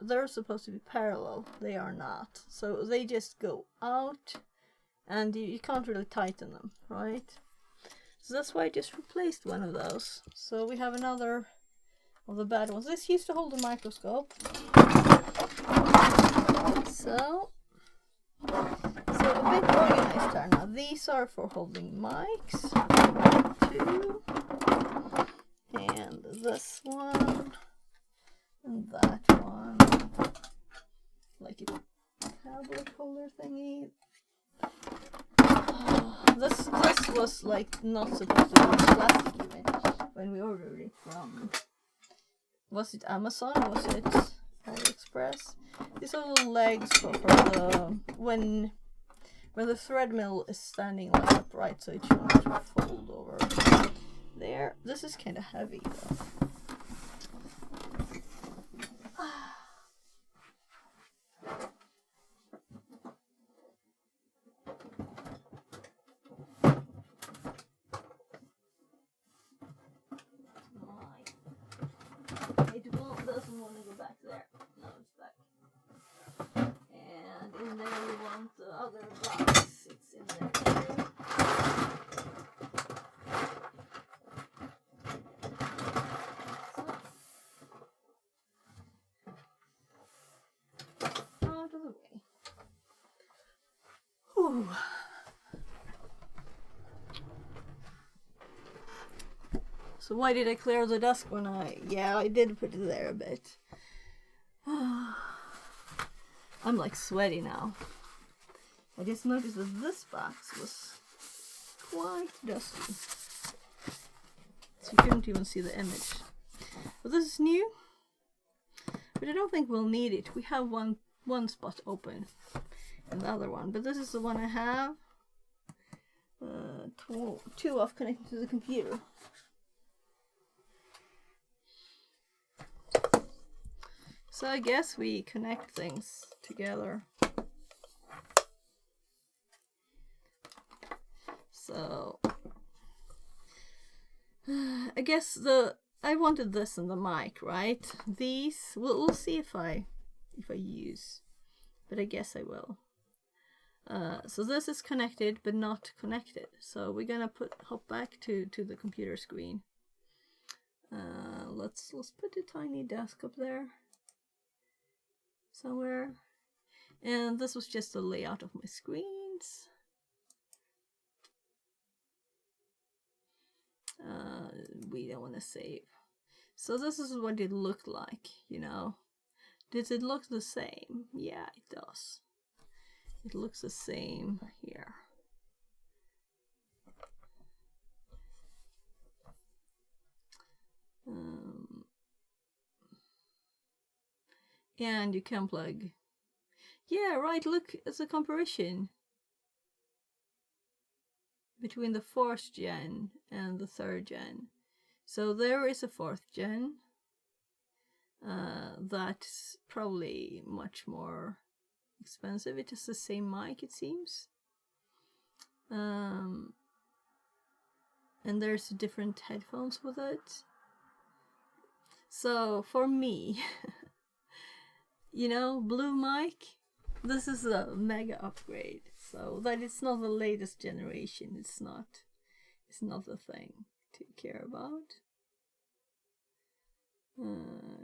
they're supposed to be parallel. They are not. So they just go out, and you can't really tighten them, right? So that's why I just replaced one of those. So we have another of the bad ones. This used to hold a microscope. So a bit organized here now. These are for holding mics. 2. And this one. And that one. Like a tablet holder thingy. This was like not supposed to be plastic even when we ordered it from. Was it Amazon? Was it AliExpress? These are little legs for the when the thread mill is standing like upright, so it should not fold over there. This is kind of heavy though. Doesn't want to go back there. No, it's back. And in there we want the other box. It's in there too. So, out of the way. Whew. So why did I clear the desk when I did put it there a bit. I'm like sweaty now. I just noticed that this box was quite dusty. So you couldn't even see the image. But this is new. But I don't think we'll need it. We have one spot open and the other one. But this is the one I have. Two off connected to the computer. So I guess we connect things together. So I guess I wanted this in the mic, right? These we'll see if I use, but I guess I will. So this is connected but not connected. So we're gonna hop back to the computer screen. Let's put a tiny desk up there somewhere. And this was just the layout of my screens. We don't want to save. So this is what it looked like, you know. Does it look the same? Yeah, it does. It looks the same here. And you can plug. Yeah, right, look, it's a comparison between the 4th gen and the 3rd gen. So there is a 4th gen. That's probably much more expensive. It is the same mic, it seems. And there's different headphones with it. So for me, you know, blue mic, this is a mega upgrade, so that it's not the latest generation. It's not the thing to care about.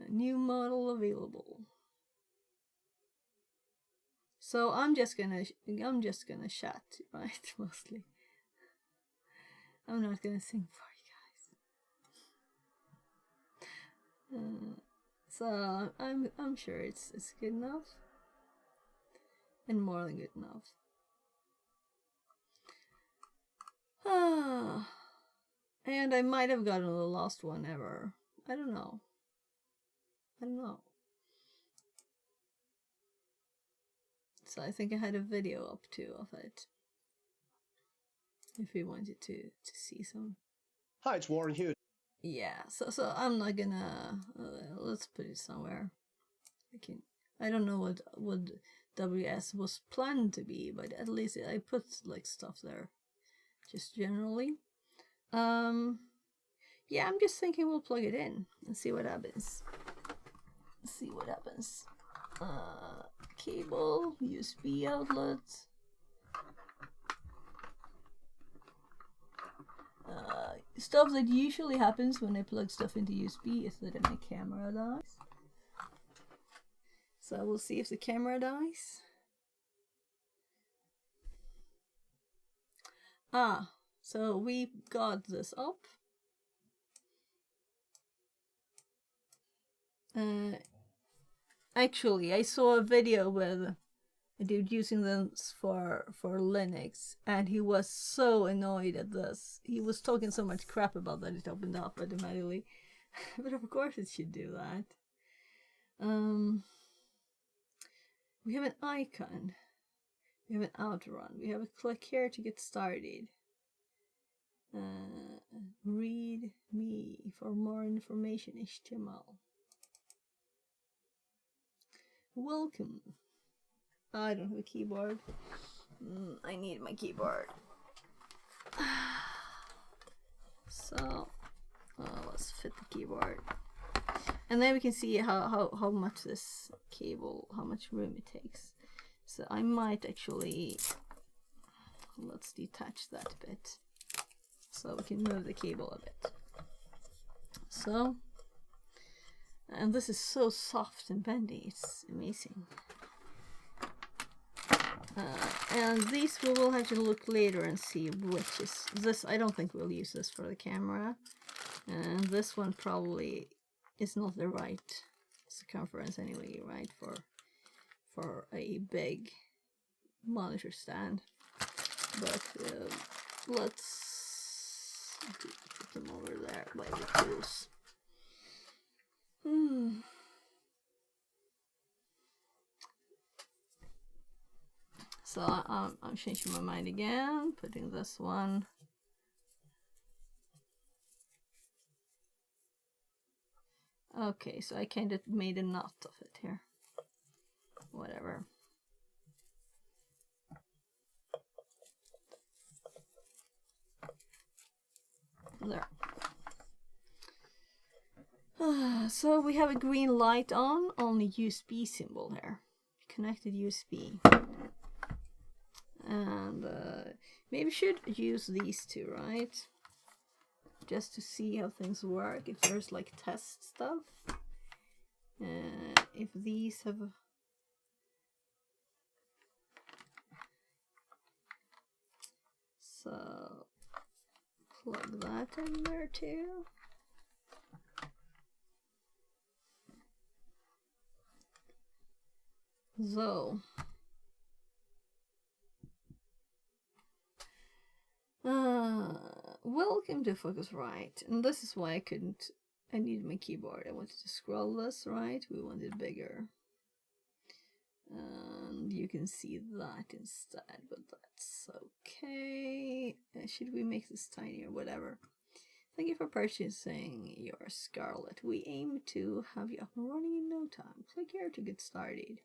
New model available. So I'm just gonna chat, right? Mostly. I'm not gonna sing for you guys. So I'm sure it's good enough, and more than good enough. And I might have gotten the last one ever. I don't know. So I think I had a video up too of it. If you wanted to see some. Hi, it's Warren Hughes. Yeah, so I'm not gonna let's put it somewhere. I don't know what WS was planned to be, but at least I put like stuff there, just generally. Yeah, I'm just thinking we'll plug it in and see what happens. Cable, USB outlet. Stuff that usually happens when I plug stuff into USB is that my camera dies. So we'll see if the camera dies. So we got this up. Actually, I saw a video with a dude using this for Linux, and he was so annoyed at this. He was talking so much crap about that it opened up automatically. But of course it should do that. We have an icon. We have an outrun. We have a click here to get started. Read me for more information, HTML. Welcome. I don't have a keyboard. I need my keyboard. So let's fit the keyboard, and then we can see how much this cable, how much room it takes. So I might actually, let's detach that bit so we can move the cable a bit. So, and this is so soft and bendy, it's amazing. And these we will have to look later and see which is this. I don't think we'll use this for the camera, and this one probably is not the right circumference anyway, right, for a big monitor stand. But let's put them over there by the tools. So I'm changing my mind again, putting this one. Okay, so I kind of made a knot of it here. Whatever. There. So we have a green light on the USB symbol there. Connected USB. And maybe should use these two, right? Just to see how things work, if there's like test stuff. If these have... So, plug that in there too. So... welcome to Focusrite, and this is why I needed my keyboard. I wanted to scroll this, right? We want it bigger. And you can see that instead, but that's okay. Should we make this tinier? Whatever. Thank you for purchasing your Scarlett. We aim to have you up and running in no time. Click here to get started.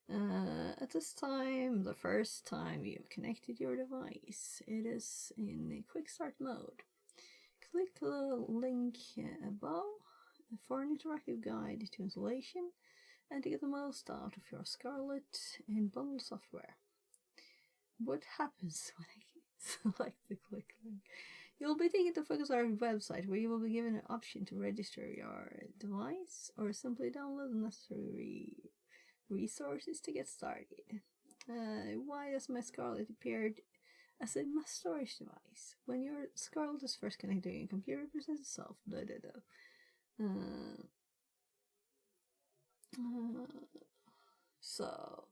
At this time, the first time you've connected your device, it is in a quick start mode. Click the link above for an interactive guide to installation. and to get the most out of your Scarlet in bundle software. What happens when I select the click link? You'll be taken to Focusrite website where you will be given an option to register your device or simply download the necessary resources to get started. Why does my Scarlet appear as a mass storage device? When your Scarlet is first connected to your computer, it presents itself. So,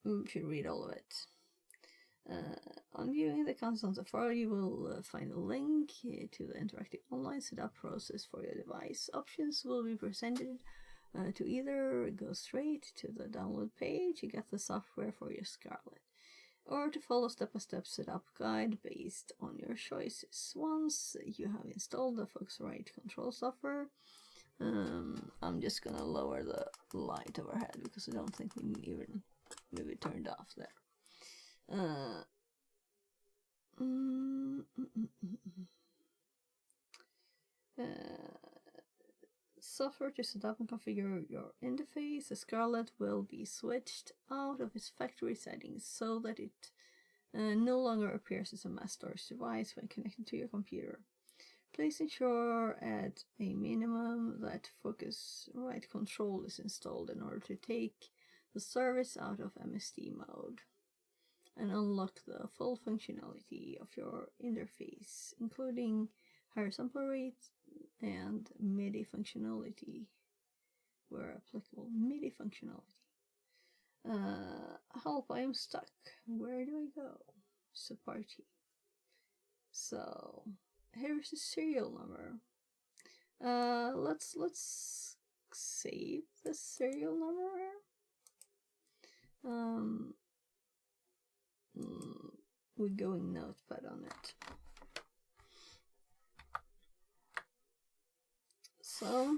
we should read all of it. On viewing the contents of the file, you will find a link to the interactive online setup process for your device. Options will be presented to either go straight to the download page to get the software for your Scarlet, or to follow step-by-step setup guide based on your choices. Once you have installed the Focusrite control software, I'm just gonna lower the light overhead because I don't think we even maybe turned off there. Software to set up and configure your interface. The Scarlet will be switched out of its factory settings so that it no longer appears as a mass storage device when connected to your computer. Please ensure at a minimum that Focusrite Control is installed in order to take the service out of MSD mode and unlock the full functionality of your interface, including higher sample rates and MIDI functionality, where applicable. MIDI functionality. Help, I am stuck. Where do I go? Supporty. So, here's the serial number. Let's save the serial number. We're going notepad on it. So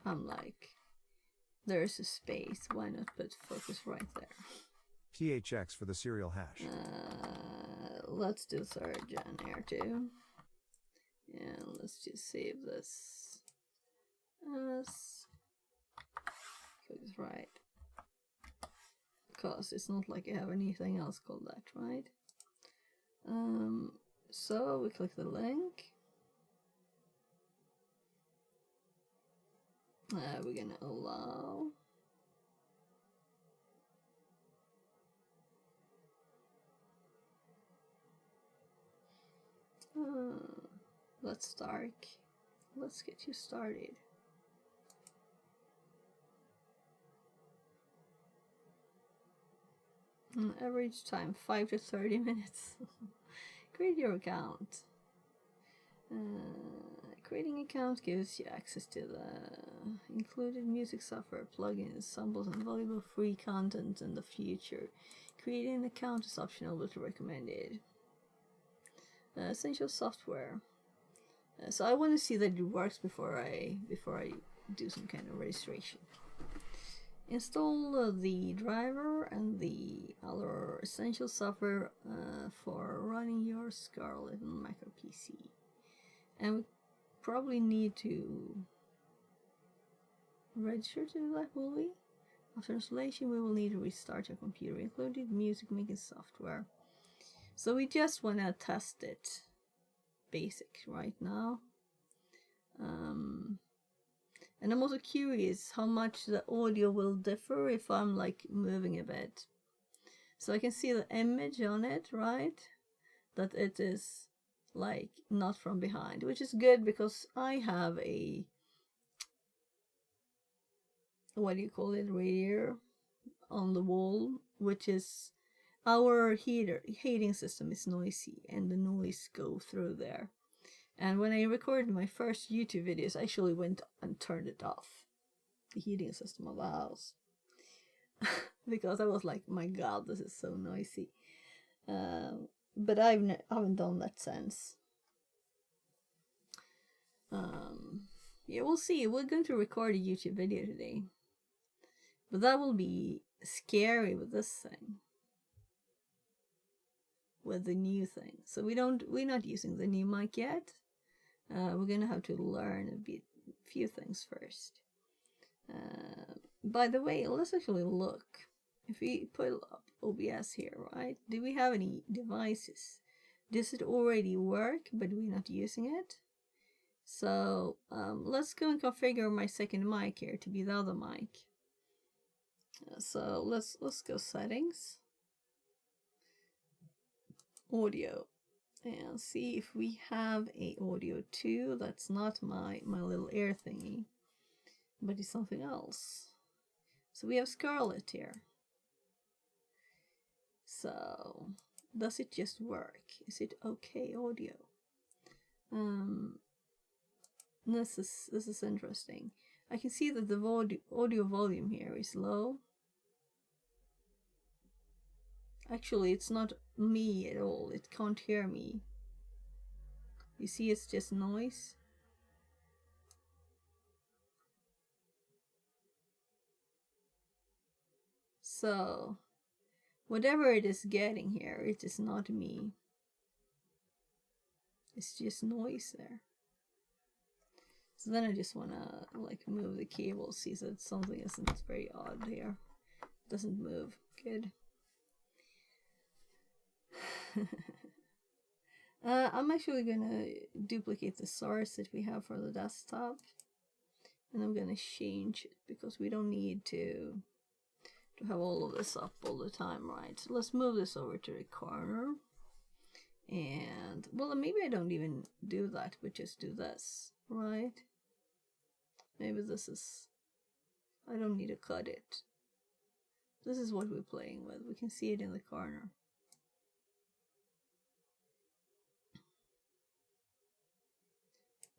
I'm like, there's a space, why not put focus right there? THX for the serial hash. Let's do 3rd Jan here too. And let's just save this as Focusrite. Because it's not like I have anything else called that, right? So we click the link. We're gonna allow. Let's start. Let's get you started. Average time 5 to 30 minutes. Create your account. Creating an account gives you access to the included music software, plugins, samples, and valuable free content in the future. Creating an account is optional but recommended. Essential software. So I want to see that it works before I do some kind of registration. Install the driver and the other essential software for running your Scarlet on Mac or PC. And we probably need to register to do that, will we? After installation, we will need to restart your computer, including music making software. So we just want to test it basic right now. And I'm also curious how much the audio will differ if I'm like moving a bit. So I can see the image on it, right? That it is like not from behind, which is good because I have a, what do you call it, radiator on the wall, which is our heating system is noisy and the noise go through there. And when I recorded my first YouTube videos, I actually went and turned it off, the heating system of the house, because I was like, my god, this is so noisy. But I haven't done that since. Yeah, we'll see. We're going to record a YouTube video today, but that will be scary with this thing. with the new thing. So we're not using the new mic yet. We're gonna have to learn a few things first. By the way, let's actually look. If we put up OBS here, right? Do we have any devices? Does it already work, but we're not using it? So let's go and configure my second mic here to be the other mic. So let's go settings, audio, and see if we have a audio 2. That's not my little air thingy, but it's something else. So we have Scarlett here. So does it just work? Is it okay audio? This is interesting. I can see that the audio volume here is low. Actually, it's not me at all. It can't hear me. You see, it's just noise. So whatever it is getting here, it is not me. It's just noise there. So then I just wanna like move the cable, see that something isn't very odd here. It doesn't move. Good. I'm actually gonna duplicate the source that we have for the desktop, and I'm gonna change it because we don't need to have all of this up all the time, right? So let's move this over to the corner. And well, maybe I don't even do that, but just do this, right? Maybe this is, I don't need to cut it. This is what we're playing with. We can see it in the corner.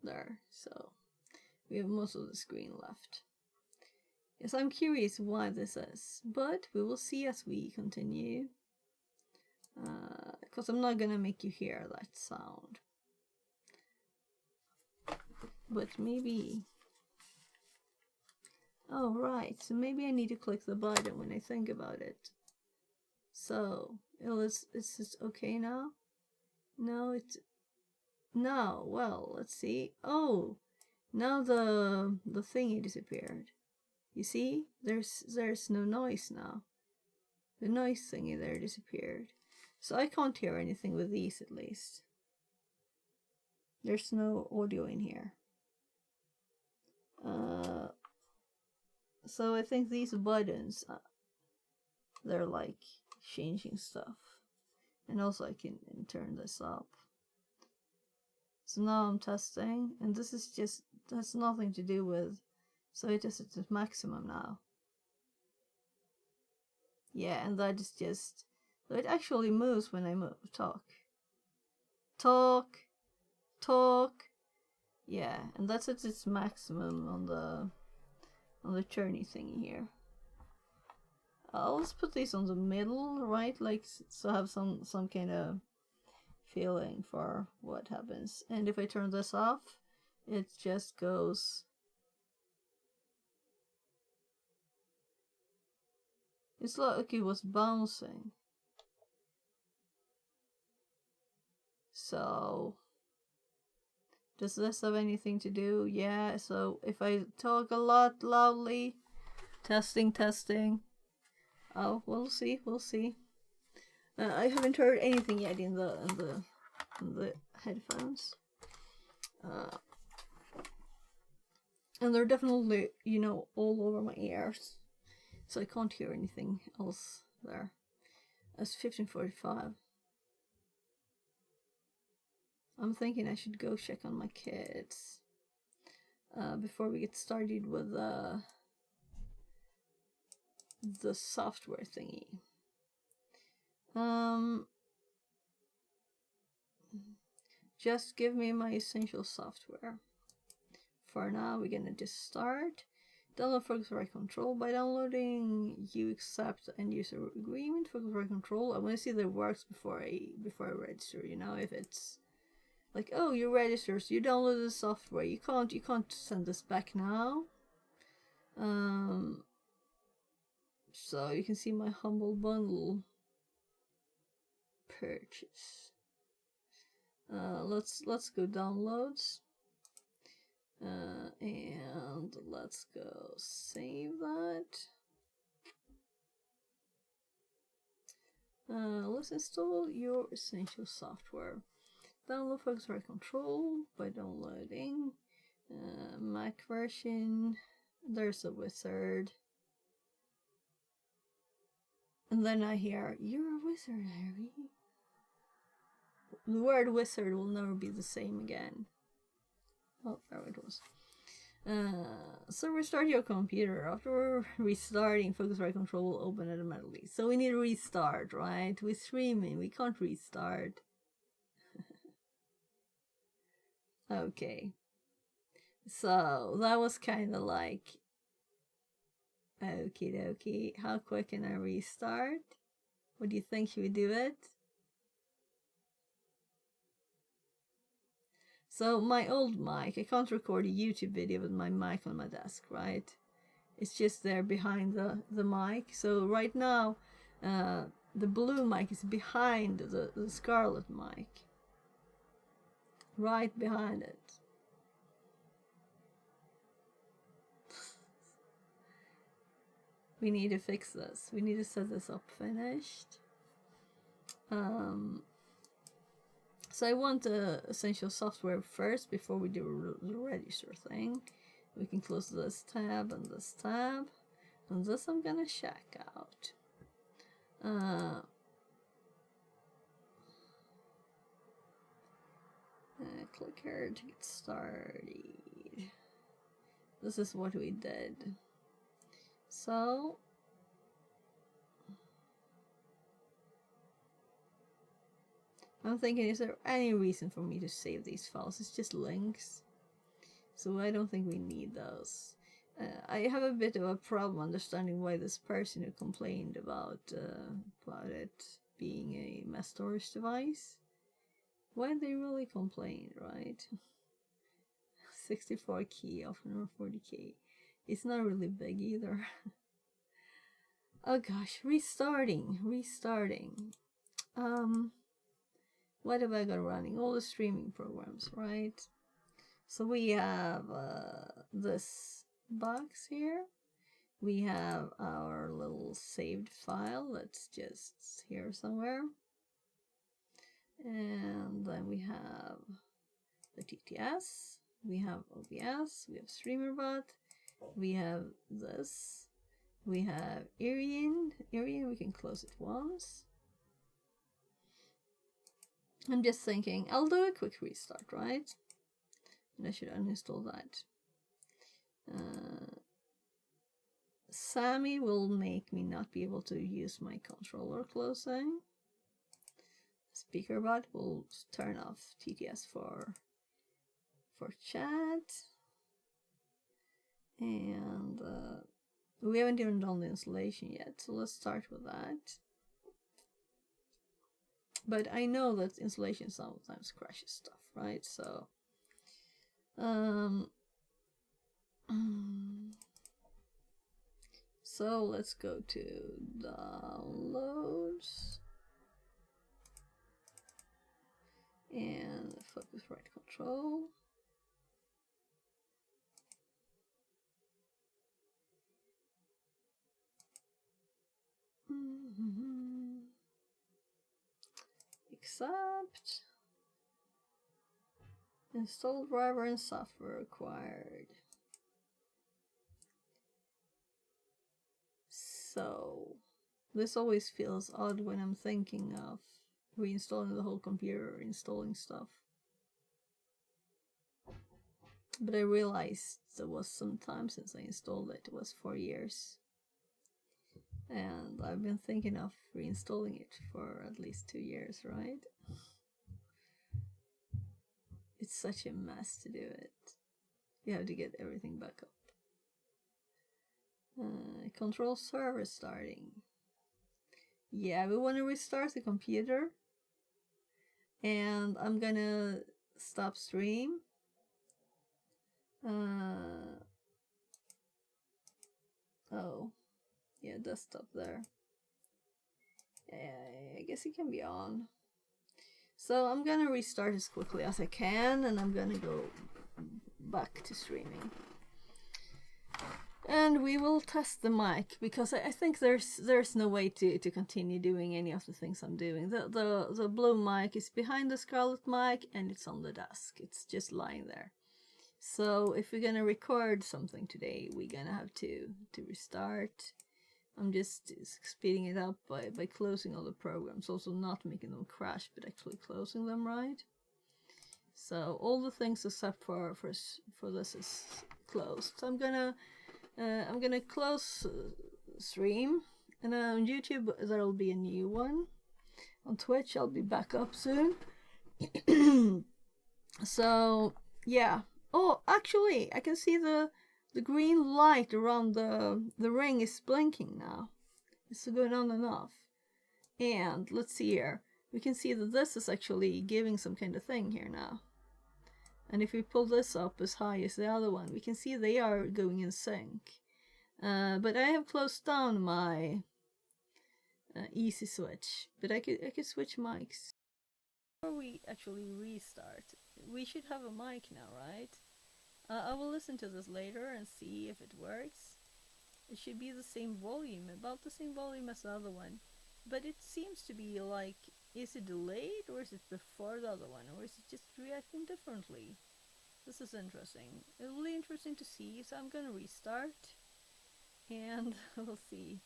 There, so we have most of the screen left. Yes, I'm curious why this is, but we will see as we continue. Because I'm not gonna make you hear that sound. But maybe... Oh, right, so maybe I need to click the button when I think about it. So, is this okay now? No, it's... No, well, let's see. Oh, now the thingy disappeared. You see? There's no noise now. The noise thingy there disappeared. So I can't hear anything with these, at least. There's no audio in here. So I think these buttons, they're like changing stuff. And also I can turn this up. So now I'm testing, and this is just, has nothing to do with, so it is at its maximum now. Yeah, and that is just, so it actually moves when I talk. Talk. Yeah, and that's at its maximum on the journey thingy here. Let's put these on the middle, right? Like, so have some kind of feeling for what happens. And if I turn this off, it just goes. It's like it was bouncing. So does this have anything to do? Yeah, so if I talk a lot loudly, testing. Oh, we'll see. I haven't heard anything yet in the headphones. And they're definitely, you know, all over my ears. So I can't hear anything else there. It's 15:45. I'm thinking I should go check on my kids before we get started with the software thingy. Just give me my essential software. For now, we're gonna just start. Download Focusrite Control. By downloading, you accept end user agreement. Focusrite Control. I want to see that it works before I register. You know, if it's like, oh, you registered, so you download the software. You can't send this back now. So you can see my Humble Bundle purchase. Let's go downloads. And let's go save that. Let's install your essential software. Download Focusrite Control by downloading. Mac version. There's a wizard. And then I hear, "You're a wizard, Harry." The word wizard will never be the same again. Oh, there it was. So restart your computer. After restarting, Focusrite Control will open automatically. So we need to restart, right? We're streaming, we can't restart. Okay. So that was kind of like, okie dokie. How quick can I restart? What do you think? Should we do it? So my old mic, I can't record a YouTube video with my mic on my desk, right? It's just there behind the mic. So right now, the blue mic is behind the scarlet mic. Right behind it. We need to fix this. We need to set this up finished. So I want the essential software first before we do the register thing. We can close this tab and this tab. And this I'm gonna check out. Click here to get started. This is what we did. So I'm thinking, is there any reason for me to save these files? It's just links. So I don't think we need those. I have a bit of a problem understanding why this person who complained about it being a mass storage device, why they really complained, right? 64 key of 140k. It's not really big either. Oh gosh, restarting. What have I got running? All the streaming programs, right? So we have this box here. We have our little saved file that's just here somewhere. And then we have the TTS. We have OBS. We have StreamerBot. We have this. We have Irian. We can close it once. I'm just thinking, I'll do a quick restart, right? And I should uninstall that. Sammy will make me not be able to use my controller closing. SpeakerBot will turn off TTS for chat. And we haven't even done the installation yet, so let's start with that. But I know that installation sometimes crashes stuff, right? So so let's go to downloads and Focusrite Control. Accept. Install driver and software required. So this always feels odd when I'm thinking of reinstalling the whole computer or installing stuff. But I realized it was some time since I installed it. It was 4 years. And I've been thinking of reinstalling it for at least 2 years, right? It's such a mess to do it. You have to get everything back up. Control server starting. Yeah, we want to restart the computer. And I'm gonna stop stream. Oh. Yeah, desktop there. I guess it can be on. So I'm gonna restart as quickly as I can, and I'm gonna go back to streaming. And we will test the mic, because I think there's no way to continue doing any of the things I'm doing. The blue mic is behind the scarlet mic, and it's on the desk. It's just lying there. So if we're gonna record something today, we're gonna have to restart. I'm just speeding it up by closing all the programs, also not making them crash, but actually closing them right. So all the things except for this is closed. So I'm gonna close stream, and on YouTube there'll be a new one. On Twitch I'll be back up soon. So yeah. Oh, actually, I can see the green light around the ring is blinking now. It's going on and off. And let's see here. We can see that this is actually giving some kind of thing here now. And if we pull this up as high as the other one, we can see they are going in sync. But I have closed down my easy switch. But I could switch mics. Before we actually restart, we should have a mic now, right? I will listen to this later and see if it works. It should be the same volume, about the same volume as the other one. But it seems to be like, is it delayed, or is it before the other one, or is it just reacting differently? This is interesting. It will be interesting to see, so I'm gonna restart. And we'll see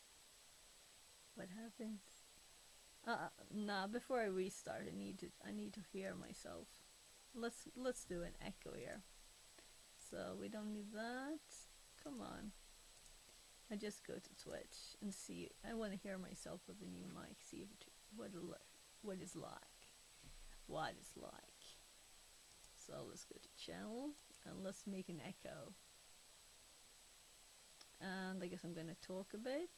what happens. Nah, before I restart, I need to hear myself. Let's do an echo here. So we don't need that. Come on. I just go to Twitch and see. I want to hear myself with the new mic. See what is like. What is like. So let's go to channel and let's make an echo. And I guess I'm gonna talk a bit.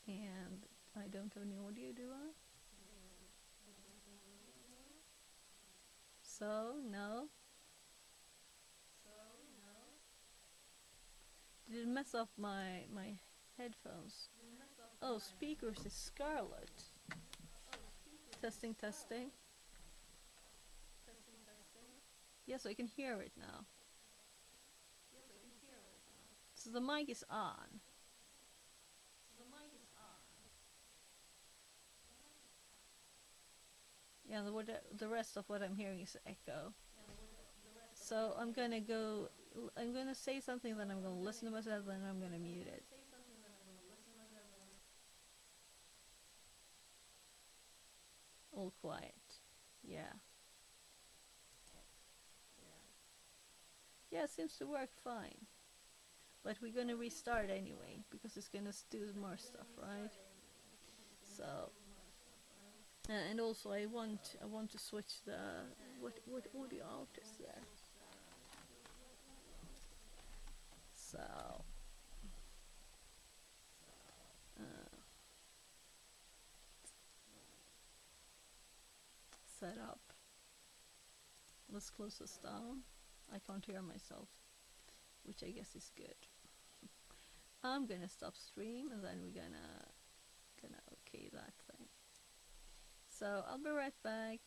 And I don't have any audio, do I? So, no. Did it mess up my headphones? Oh, speakers is Scarlet. Testing, testing. Yes, I can hear it now. So the mic is on. Yeah, the rest of what I'm hearing is echo. So I'm gonna say something, then I'm gonna listen to myself, then I'm gonna mute it. All quiet. Yeah. Yeah, it seems to work fine. But we're gonna restart anyway, because it's gonna do more stuff, right? So, and also I want to switch the what audio out is there. So, set up. Let's close this down. I can't hear myself, which I guess is good. I'm gonna stop stream, and then we're gonna okay that thing. So I'll be right back.